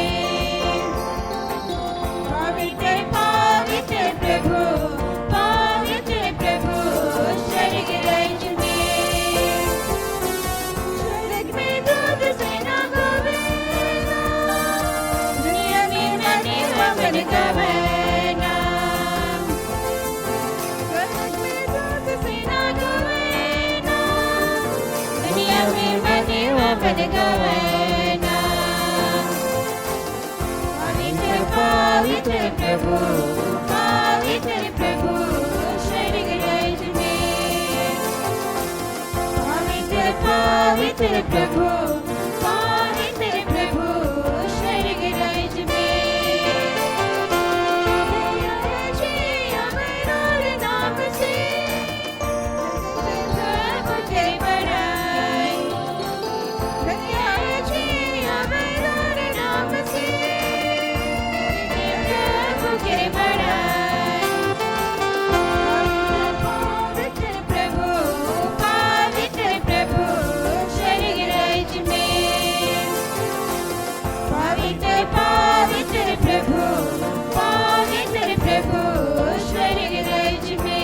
पवित्र प्रभु स्वर्ग राज्य में। स्वर्ग में दूध सेना गवेना, दुनिया में मनी हवन गवेना। स्वर्ग में दूध सेना गवेना, दुनिया में मनी हवन गवेना। पवित्र प्रभु स्वर्ग राज्य में। पवित्र प्रभु स्वर्ग राज्य में। अमर नाम से प्रभु तेरी बड़ाई। अमर नाम से प्रभु तेरी बड़ाई। पवित्र प्रभु स्वर्ग राज्य में। पवित्र प्रभु स्वर्ग राज्य में।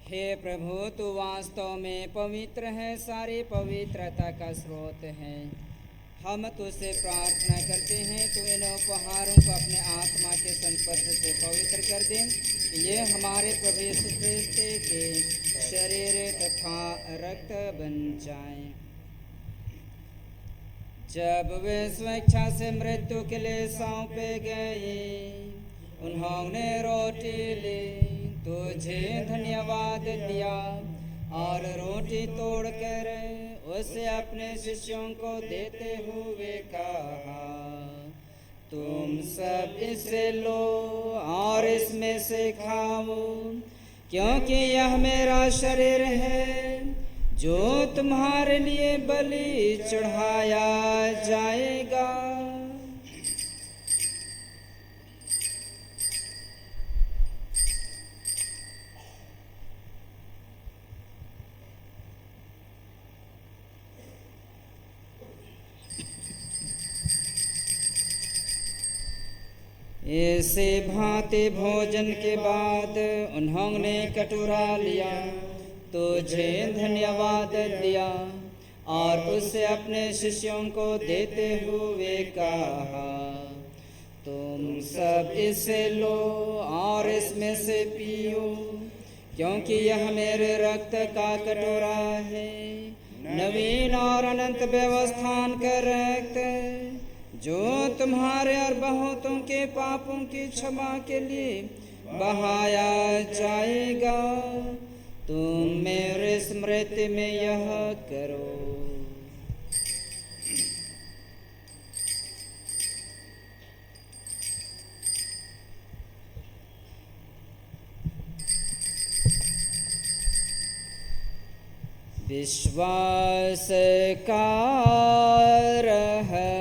हे प्रभु, तू वास्तव में पवित्र है, सारी पवित्रता का स्रोत है। हम तुझसे प्रार्थना करते हैं तू इन उपहारों को अपने आत्मा के संस्पर्श से पवित्र कर दे। ये हमारे प्रभु यीशु क्रिस्त के शरीर तथा रक्त बन जाए। जब वे स्वेच्छा से मृत्यु के लिए सौंपे गए, उन्होंने रोटी ली, तुझे धन्यवाद दिया और रोटी तोड़कर उसे अपने शिष्यों को देते हुए कहा, तुम सब इसे लो और इसमें से खाओ, क्योंकि यह मेरा शरीर है जो तुम्हारे लिए बलि चढ़ाया जाएगा। ऐसे भांति भोजन के बाद उन्होंने कटोरा लिया, तुझे धन्यवाद दिया और उसे अपने शिष्यों को देते हुए कहा, तुम सब इसे लो और इसमें से पियो, क्योंकि यह मेरे रक्त का कटोरा है, नवीन और अनंत व्यवस्थान का रक्त, जो तुम्हारे और बहुतों के पापों की क्षमा के लिए बहाया जाएगा। तुम मेरे स्मृति में यह करो। विश्वास का रहस्य।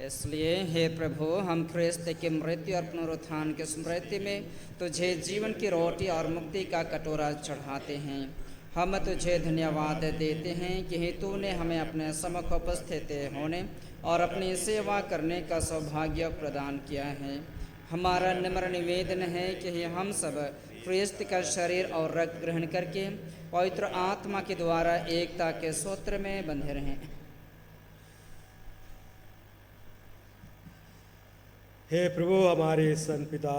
इसलिए हे प्रभु, हम ख्रिस्त के मृत्यु और पुनरुत्थान के स्मृति में तुझे जीवन की रोटी और मुक्ति का कटोरा चढ़ाते हैं। हम तुझे धन्यवाद देते हैं कि तूने हमें अपने सम्मुख उपस्थित होने और अपनी सेवा करने का सौभाग्य प्रदान किया है। हमारा नम्र निवेदन है कि हम सब ख्रिस्त का शरीर और रक्त ग्रहण करके पवित्र आत्मा के द्वारा एकता के सूत्र में बंधे रहें। हे प्रभु, हमारे संत पिता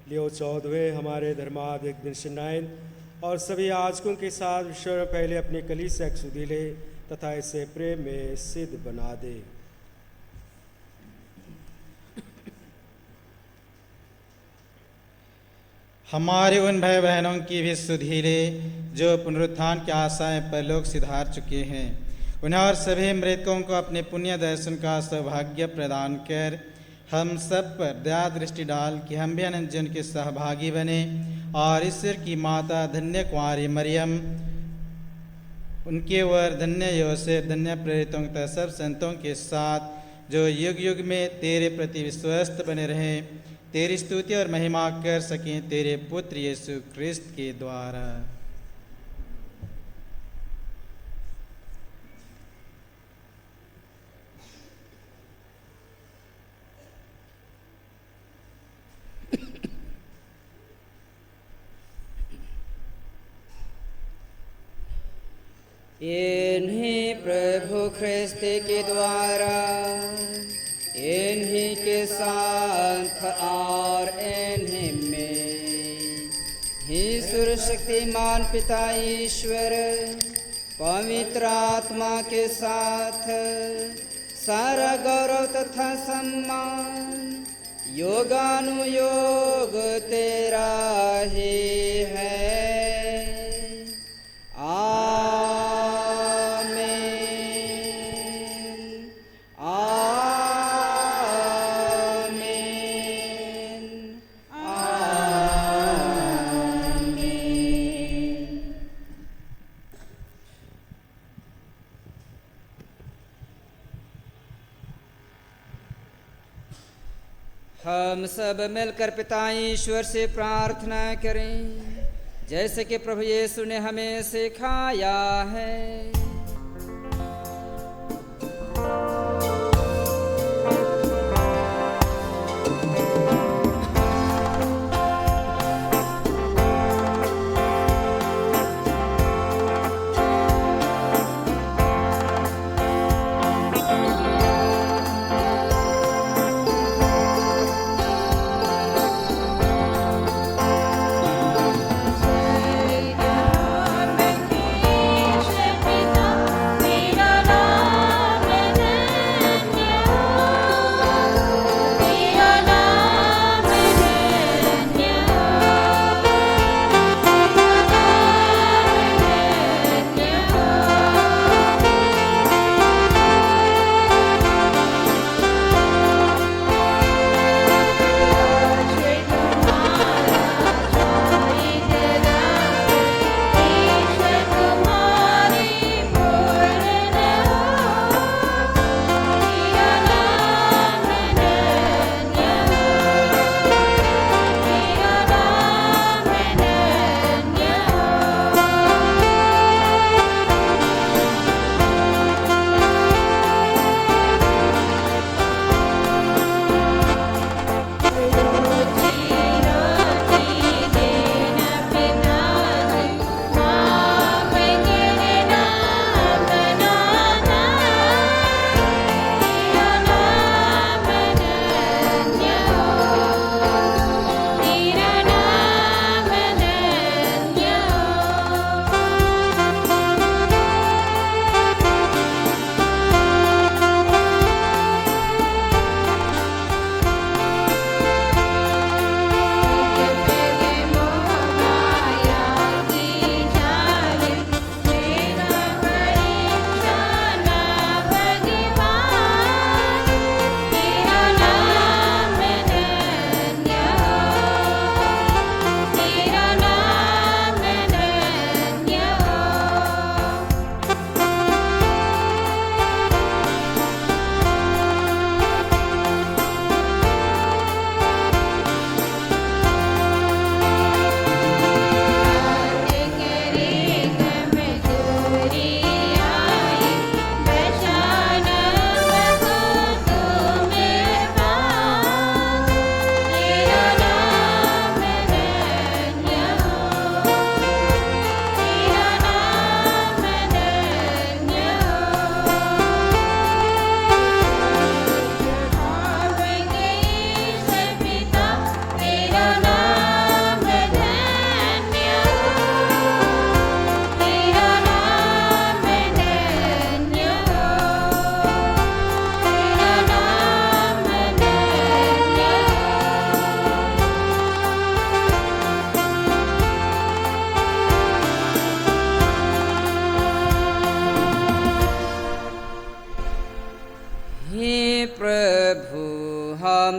लियो 14वें, हमारे धर्माध्यक्ष बिन्सेंट नाइन और सभी याजकों के साथ ईश्वर पहले अपनी कलीसिया को सुधि ले तथा इसे प्रेम में सिद्ध बना दे। हमारे उन भाई बहनों की भी सुधि ले जो पुनरुत्थान की आशाएं परलोक सिधार चुके हैं। उन्हें और सभी मृतकों को अपने पुण्य दर्शन का सौभाग्य प्रदान कर हम सब पर दया दृष्टि डाल कि हम भी अनंत जन के सहभागी बने और ईश्वर की माता धन्य कुंवारी मरियम, उनके वर धन्य योसेफ, धन्य प्रेरितों तथा सब संतों के साथ जो युग युग में तेरे प्रति विश्वस्त बने रहें, तेरी स्तुति और महिमा कर सकें तेरे पुत्र यीशु ख्रिस्त के द्वारा। इन्हीं प्रभु ख्रिस्त के द्वारा, इन्हीं के साथ और इन्हीं में ही सर्वशक्तिमान पिता ईश्वर पवित्र आत्मा के साथ सारा गौरव तथा सम्मान योगानुयोग तेरा ही है। हम सब मिलकर पिता ईश्वर से प्रार्थना करें, जैसे कि प्रभु यीशु ने हमें सिखाया है। पिता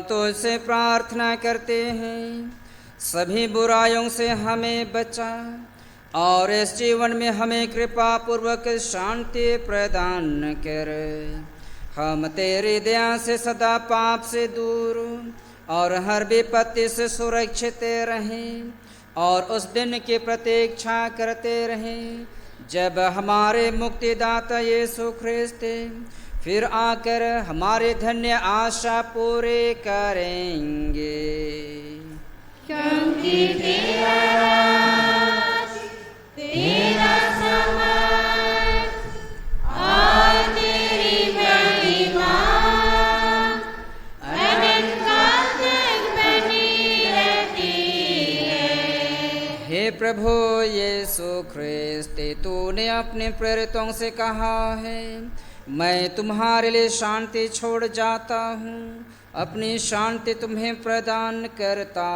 तुझसे प्रार्थना करते हैं, सभी बुराइयों से हमें बचा और इस जीवन में हमें कृपा पूर्वक शांति प्रदान कर। हम तेरी दया से सदा पाप से दूर और हर विपत्ति से सुरक्षित रहें और उस दिन की प्रतीक्षा करते रहें जब हमारे मुक्तिदाता यीशु ख्रिस्त फिर आकर हमारे धन्य आशा पूरे करेंगे। क्योंकि तेरा राज, तेरा सामर्थ और तेरी महिमा अनंत काल तक बनी रहती है। हे प्रभु यीशु ख्रिस्त, तूने अपने प्रेरितों से कहा है, मैं तुम्हारे लिए शांति छोड़ जाता हूँ, अपनी शांति तुम्हें प्रदान करता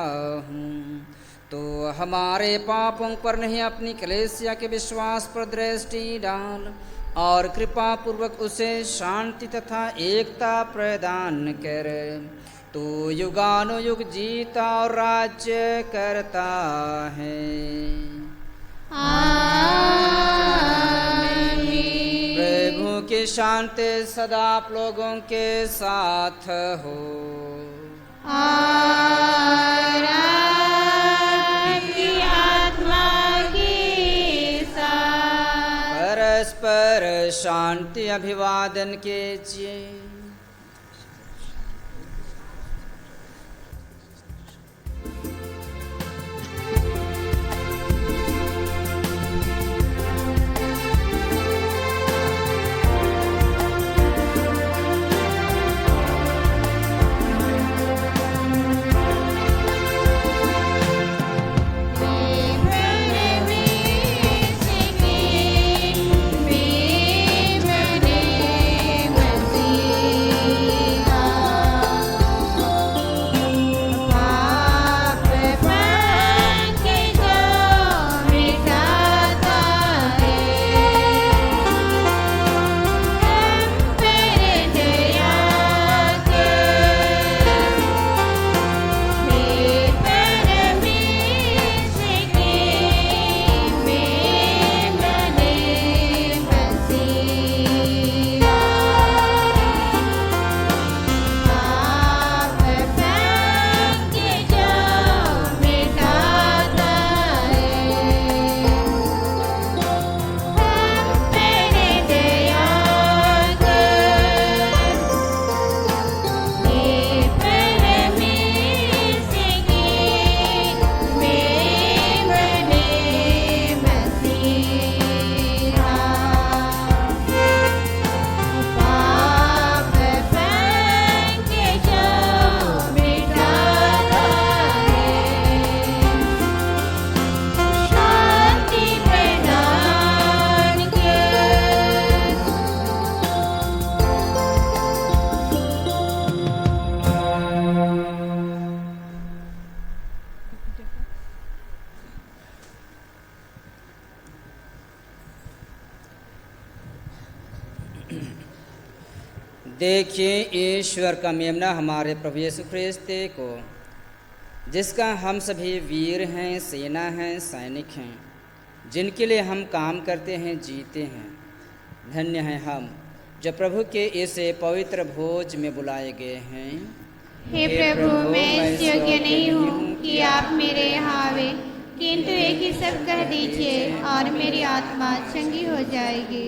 हूँ। तो हमारे पापों पर नहीं अपनी कलीसिया के विश्वास पर दृष्टि डाल और कृपा पूर्वक उसे शांति तथा एकता प्रदान कर। तू युगानुयुग जीता और राज्य करता है। प्रभु की शांति सदा आप लोगों के साथ हो। और आपकी आत्मा के साथ। परस्पर शांति अभिवादन कीजिए। देखिए ईश्वर का मेमना हमारे प्रभु यीशु ख्रिस्त को, जिसका हम सभी वीर हैं, सेना हैं, सैनिक हैं, जिनके लिए हम काम करते हैं, जीते हैं। धन्य हैं हम जो प्रभु के इस पवित्र भोज में बुलाए गए हैं। हे प्रभु, मैं इस योग्य नहीं हूँ कि आप मेरे यहाँ आवे, किंतु एक ही शब्द कह दीजिए और मेरी आत्मा चंगी हो जाएगी।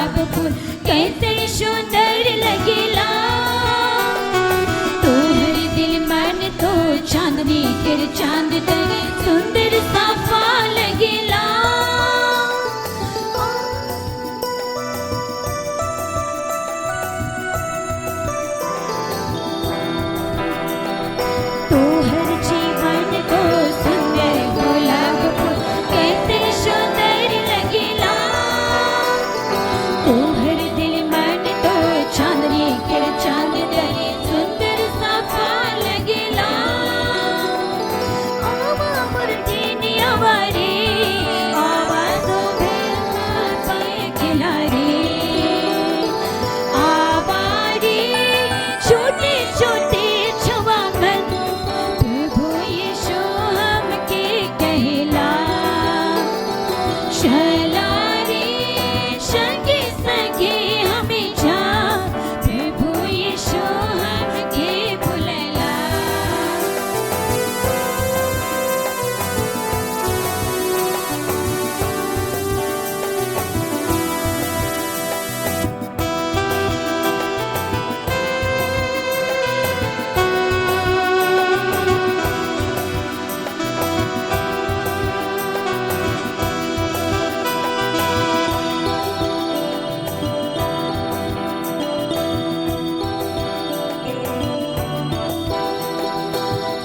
गुलाब फूल कैसे सुंदर लगेला। तोहर दिल मन तो चांदनी के चांद तरे सुंदर साफा लगेला। तोहर जीवन को सुंदर गुलाब फूल कैसे सुंदर लगेला। तोहर दिल मन तो चांदनी के चांद तरे सुंदर साफा लगेला। आवा मुर्तिनी आवा रे आवाज़ों में पाए खिलारे। आवा रे छोटे छोटे छुआ मन प्रभु यीशु हमके कहला। चला रे संगे संगे हमें जा प्रभु यीशु हमके बुलला।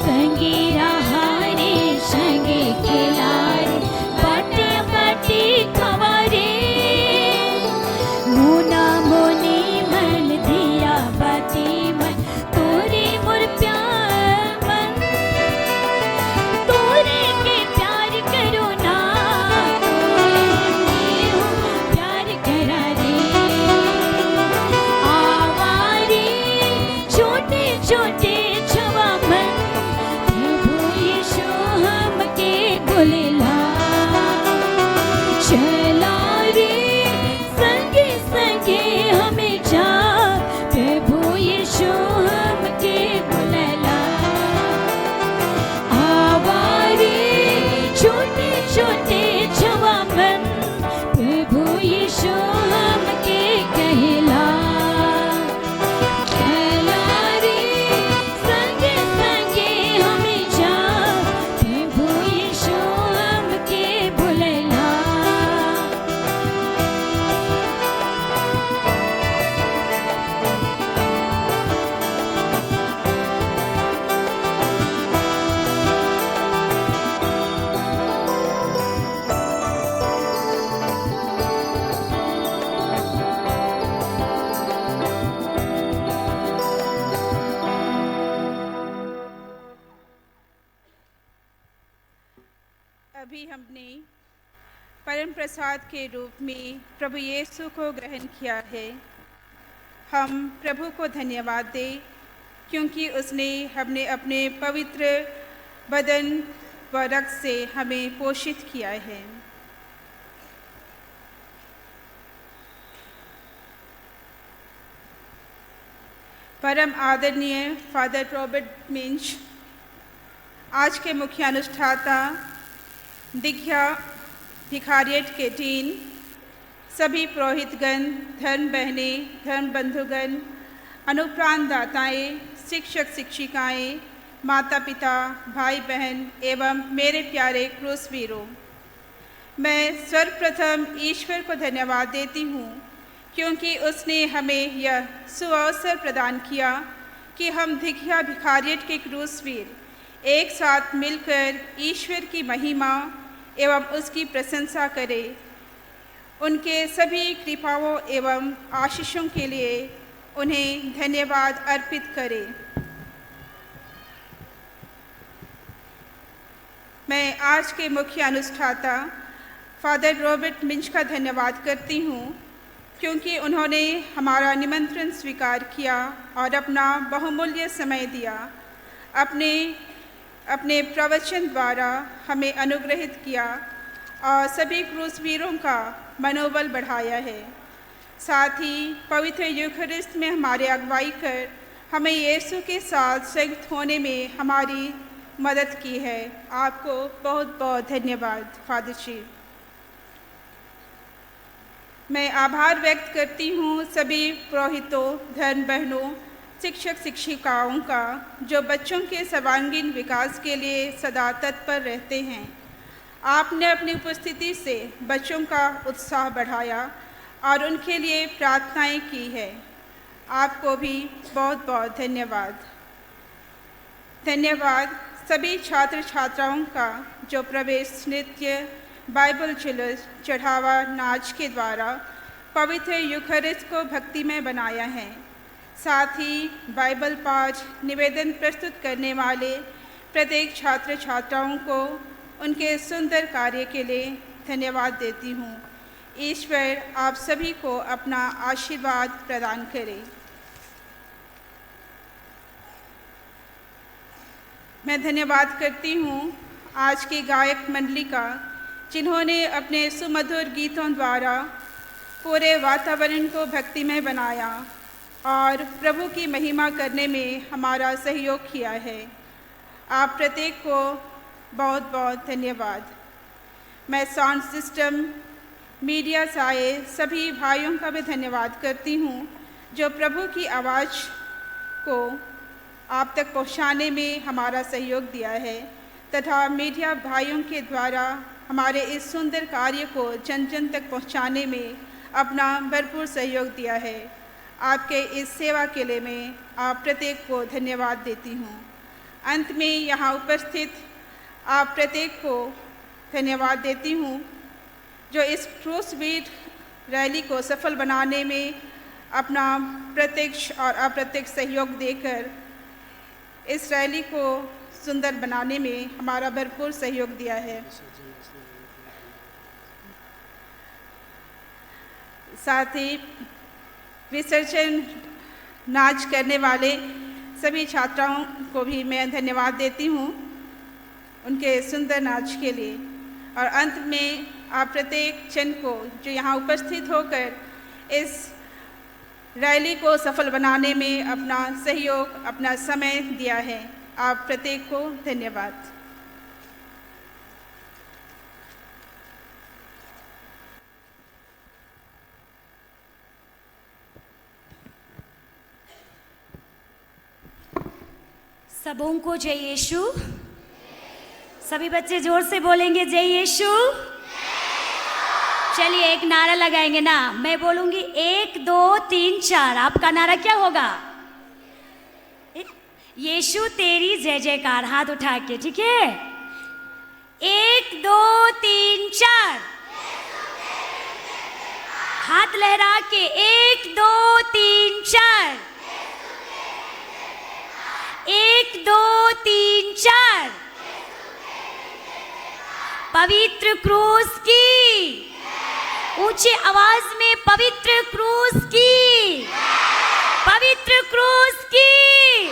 संगे रहारे संगे खिलारे बाटे बाटे खवारे। मुना मोनी मन दिया बाती मन तोरे मोर प्यार मन। तोरे के प्यार करो ना तोरे हो प्यार करा रे। आवारे छोटे छोटे छुआ मन प्रभु यीशु हमके बुलला। चला रे संगे संगे हमें जा प्रभु यीशु हमके बुलला। आवा रे छोटे छोटे छुआ मन प्रभु यीशु हमके कहला। चला रे संगे संगे हमें जा प्रभु यीशु हमके बुलला। अभी हमने परम प्रसाद के रूप में प्रभु यीशु को ग्रहण किया है। हम प्रभु को धन्यवाद दें क्योंकि उसने हमने अपने पवित्र बदन व रक्त से हमें पोषित किया है। परम आदरणीय फादर रॉबर्ट मिंच, आज के मुख्य अनुष्ठाता, दीक्षा भिखारियट के डीन, सभी पुरोहितगण, धर्म बहनें, धर्म बंधुगण, अनुप्राण दाताएँ, शिक्षक शिक्षिकाएँ, माता पिता, भाई बहन एवं मेरे प्यारे क्रूसवीरों, मैं सर्वप्रथम ईश्वर को धन्यवाद देती हूँ क्योंकि उसने हमें यह सुअवसर प्रदान किया कि हम दीक्षा भिखारियट के क्रूसवीर एक साथ मिलकर ईश्वर की महिमा एवं उसकी प्रशंसा करें। उनके सभी कृपाओं एवं आशीषों के लिए उन्हें धन्यवाद अर्पित करें। मैं आज के मुख्य अनुष्ठाता फादर रॉबर्ट मिंच का धन्यवाद करती हूँ क्योंकि उन्होंने हमारा निमंत्रण स्वीकार किया और अपना बहुमूल्य समय दिया। अपने प्रवचन द्वारा हमें अनुग्रहित किया और सभी क्रूसवीरों का मनोबल बढ़ाया है। साथ ही पवित्र यूखरिस्ट में हमारे अगुवाई कर हमें यीशु के साथ संयुक्त होने में हमारी मदद की है। आपको बहुत बहुत धन्यवाद फादर जी। मैं आभार व्यक्त करती हूँ सभी पुरोहितों, धर्म बहनों, शिक्षक शिक्षिकाओं का जो बच्चों के सर्वांगीण विकास के लिए सदा तत्पर रहते हैं। आपने अपनी उपस्थिति से बच्चों का उत्साह बढ़ाया और उनके लिए प्रार्थनाएं की है। आपको भी बहुत बहुत धन्यवाद। धन्यवाद सभी छात्र छात्राओं का जो प्रवेश नृत्य, बाइबल जुलूस, चढ़ावा, नाच के द्वारा पवित्र यूखरिस्ट को भक्तिमय बनाया है। साथ ही बाइबल पाठ निवेदन प्रस्तुत करने वाले प्रत्येक छात्र छात्राओं को उनके सुंदर कार्य के लिए धन्यवाद देती हूँ। ईश्वर आप सभी को अपना आशीर्वाद प्रदान करे। मैं धन्यवाद करती हूँ आज की गायक मंडली का, जिन्होंने अपने सुमधुर गीतों द्वारा पूरे वातावरण को भक्तिमय बनाया और प्रभु की महिमा करने में हमारा सहयोग किया है। आप प्रत्येक को बहुत बहुत धन्यवाद। मैं साउंड सिस्टम, मीडिया से आए सभी भाइयों का भी धन्यवाद करती हूँ जो प्रभु की आवाज़ को आप तक पहुँचाने में हमारा सहयोग दिया है, तथा मीडिया भाइयों के द्वारा हमारे इस सुंदर कार्य को जन जन तक पहुँचाने में अपना भरपूर सहयोग दिया है। आपके इस सेवा के लिए मैं आप प्रत्येक को धन्यवाद देती हूँ। अंत में यहाँ उपस्थित आप प्रत्येक को धन्यवाद देती हूँ जो इस क्रूस बीट रैली को सफल बनाने में अपना प्रत्यक्ष और अप्रत्यक्ष सहयोग देकर इस रैली को सुंदर बनाने में हमारा भरपूर सहयोग दिया है। साथ ही विसर्जन नाच करने वाले सभी छात्राओं को भी मैं धन्यवाद देती हूँ उनके सुंदर नाच के लिए। और अंत में आप प्रत्येक जन को जो यहाँ उपस्थित होकर इस रैली को सफल बनाने में अपना सहयोग, अपना समय दिया है, आप प्रत्येक को धन्यवाद। सबों को जय यीशु। सभी बच्चे जोर से बोलेंगे जय यीशु। चलिए एक नारा लगाएंगे ना, मैं बोलूंगी 1 2 3 4। आपका नारा क्या होगा? यीशु तेरी जय जयकार। हाथ उठा के, ठीक है? 1 2 3 4। हाथ लहरा के 1 2 3 4। 1 2 3 4। पवित्र क्रूस की, ऊंची आवाज में पवित्र क्रूस की, पवित्र क्रूस की।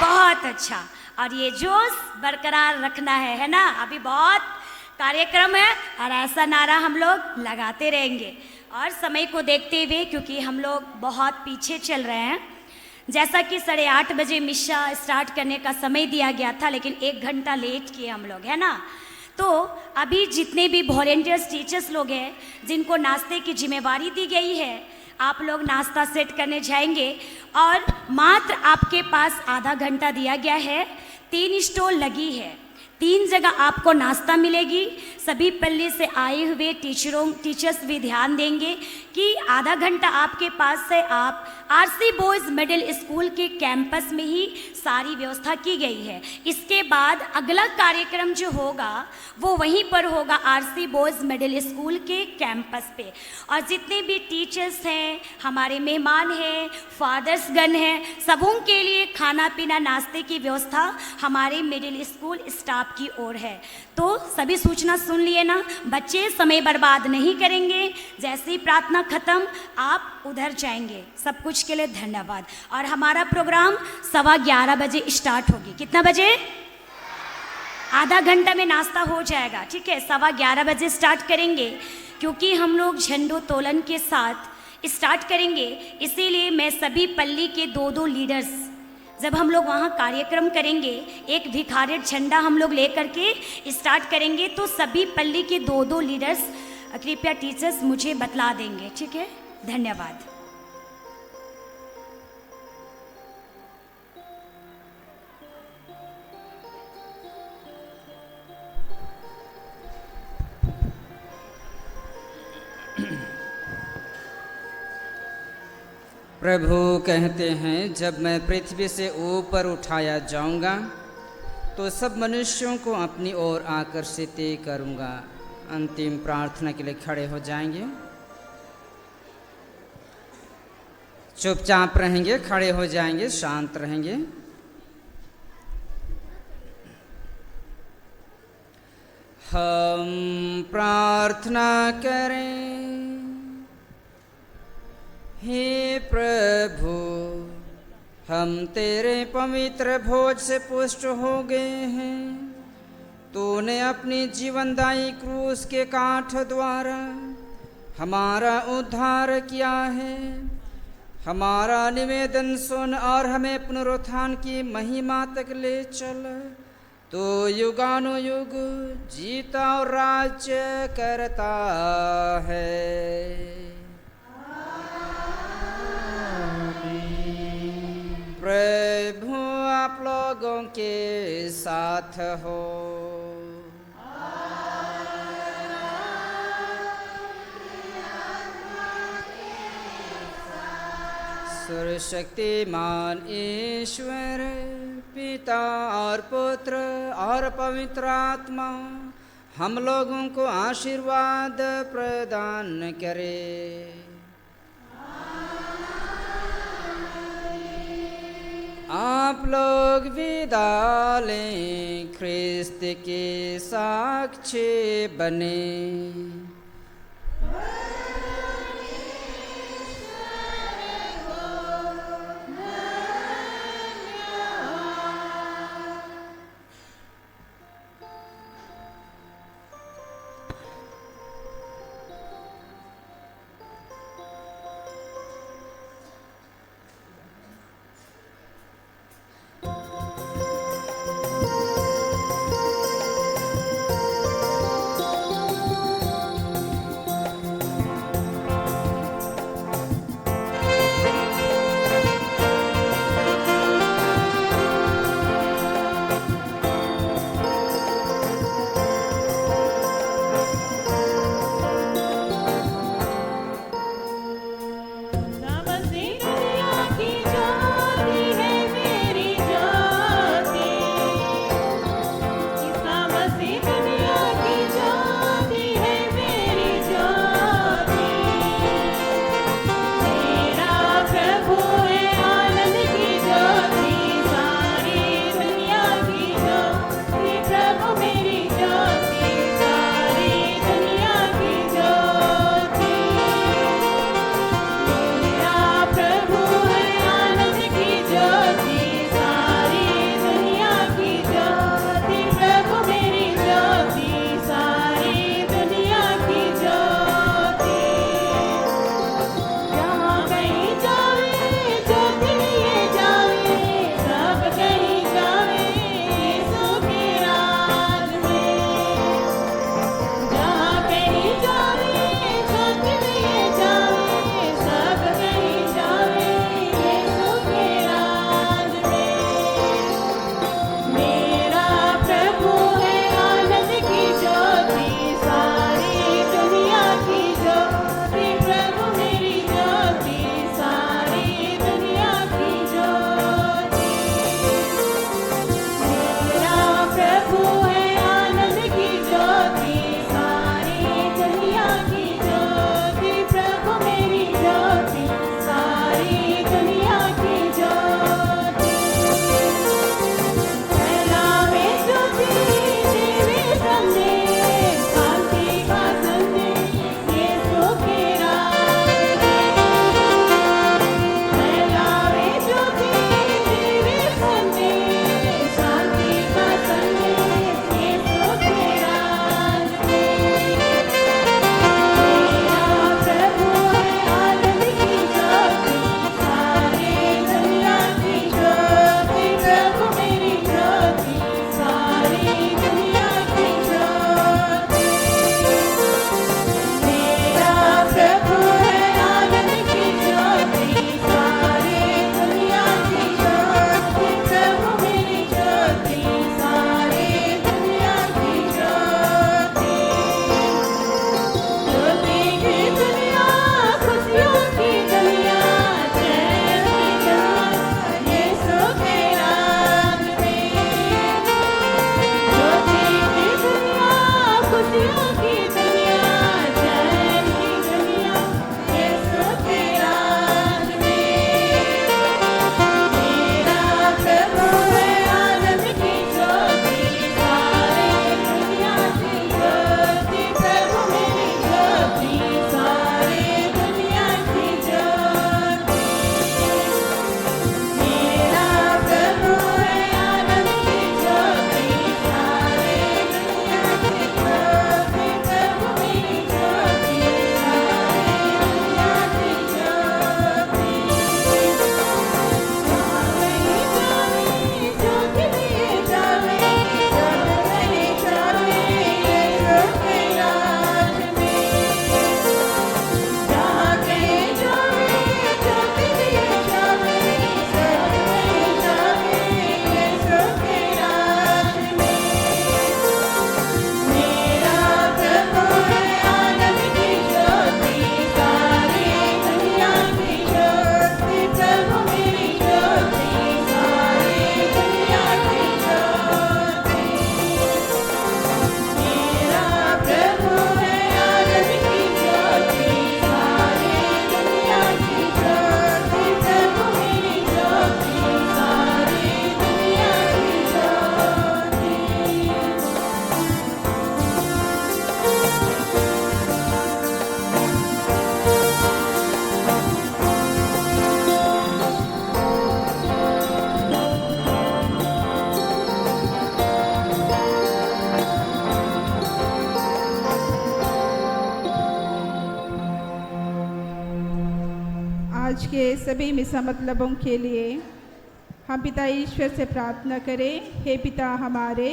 बहुत अच्छा। और ये जोश बरकरार रखना है ना? अभी बहुत कार्यक्रम है और ऐसा नारा हम लोग लगाते रहेंगे। और समय को देखते हुए, क्योंकि हम लोग बहुत पीछे चल रहे हैं, जैसा कि 8:30 बजे मिशा स्टार्ट करने का समय दिया गया था, लेकिन 1 घंटा लेट किए हम लोग, है ना? तो अभी जितने भी वॉलेंटियर्स टीचर्स लोग हैं जिनको नाश्ते की जिम्मेवारी दी गई है, आप लोग नाश्ता सेट करने जाएंगे और मात्र आपके पास आधा घंटा दिया गया है। 3 स्टॉल लगी है, 3 जगह आपको नाश्ता मिलेगी। सभी पल्ली से आए हुए टीचर्स भी ध्यान देंगे कि आधा घंटा आपके पास से आप आरसी बॉयज़ मिडिल स्कूल के कैंपस में ही सारी व्यवस्था की गई है। इसके बाद अगला कार्यक्रम जो होगा वो वहीं पर होगा आरसी बॉयज़ मिडिल स्कूल के कैंपस पे। और जितने भी टीचर्स हैं, हमारे मेहमान हैं, फादर्स गण हैं, सबों के लिए खाना पीना नाश्ते की व्यवस्था हमारे मिडिल स्कूल स्टाफ की ओर है। तो सभी सूचना सुन लिए ना? बच्चे समय बर्बाद नहीं करेंगे। जैसे ही प्रार्थना खत्म आप उधर जाएंगे। सब कुछ के लिए धन्यवाद। और हमारा प्रोग्राम 11:15 बजे स्टार्ट होगी। कितना बजे? आधा घंटा में नाश्ता हो जाएगा, ठीक है? 11:15 बजे स्टार्ट करेंगे, क्योंकि हम लोग झंडोत्तोलन के साथ स्टार्ट करेंगे। इसीलिए मैं सभी पल्ली के 2-2 लीडर्स, जब हम लोग वहाँ कार्यक्रम करेंगे, एक भिखारी झंडा हम लोग लेकर के स्टार्ट करेंगे, तो सभी पल्ली के 2-2 लीडर्स कृपया टीचर्स मुझे बतला देंगे, ठीक है? धन्यवाद। प्रभु कहते हैं, जब मैं पृथ्वी से ऊपर उठाया जाऊंगा तो सब मनुष्यों को अपनी ओर आकर्षित करूंगा। अंतिम प्रार्थना के लिए खड़े हो जाएंगे। चुपचाप रहेंगे, खड़े हो जाएंगे, शांत रहेंगे। हम प्रार्थना करें। हे प्रभु, हम तेरे पवित्र भोज से पुष्ट हो गए हैं। तूने अपनी जीवनदायी क्रूस के काठ द्वारा हमारा उद्धार किया है। हमारा निवेदन सुन और हमें पुनरुत्थान की महिमा तक ले चल। तो युगानुयुग जीता और राज्य करता है। प्रभु आप लोगों के साथ हो। सर्वशक्तिमान ईश्वर पिता और पुत्र और पवित्र आत्मा हम लोगों को आशीर्वाद प्रदान करे। आप लोग विदा लें, ख्रिस्त के साक्षी बने। आज के सभी मिसा मतलबों के लिए हम पिता ईश्वर से प्रार्थना करें। हे पिता हमारे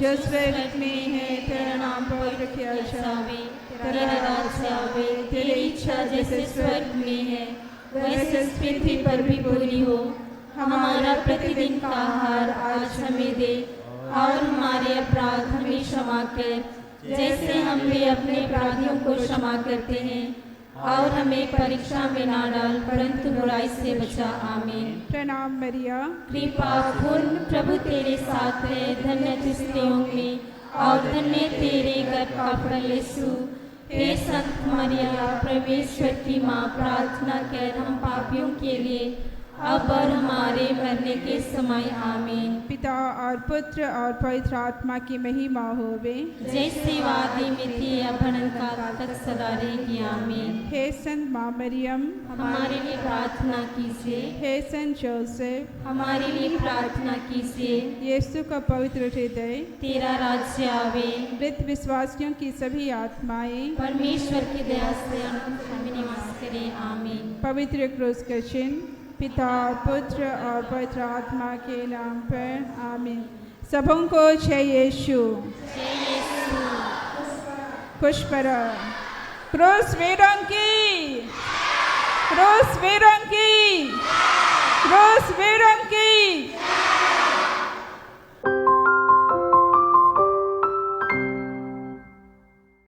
जो स्वर्ग में है, तेरा नाम पवित्र किया जावे, तेरा राज्य आवे, तेरी इच्छा जैसे स्वर्ग में है वैसे पृथ्वी पर भी पूरी हो। हमारा प्रतिदिन का आहार आज हमें दे और हमारे अपराध हमें क्षमा कर जैसे हम भी अपने अपराधियों को क्षमा करते हैं, और हमें परीक्षा में ना डाल परंतु बुराई से बचा। आमीन। प्रणाम मरिया, कृपा पूर्ण प्रभु तेरे साथ है, धन्य तू स्त्रियों में और धन्य तेरे गर्भ का फल यीशु। हे संत मरिया परमेश्वर की माँ, प्रार्थना कर हम पापियों के लिए अब और हमारे मरने के समय। आमीन। पिता और पुत्र और पवित्र आत्मा की महिमा होवे, जैसे वादी में थी अब अनंत तक सदा रहेगी। आमीन। हे संत माँ मरियम हमारे लिए प्रार्थना कीजिए। हे संत जोसेफ हमारे लिए प्रार्थना कीजिए। यीशु का पवित्र हृदय, तेरा राज्य आवे, मृत विश्वासियों की सभी आत्माएं परमेश्वर की दया से अनंत में निवास करें। आमीन। पवित्र क्रूस का चिन्ह पिता और पुत्र और पवित्र आत्मा के नाम पर। आमीन। सबों को जय यीशु। खुश पर क्रूस वीरों की, क्रूस वीरों की, क्रूस वीरों की।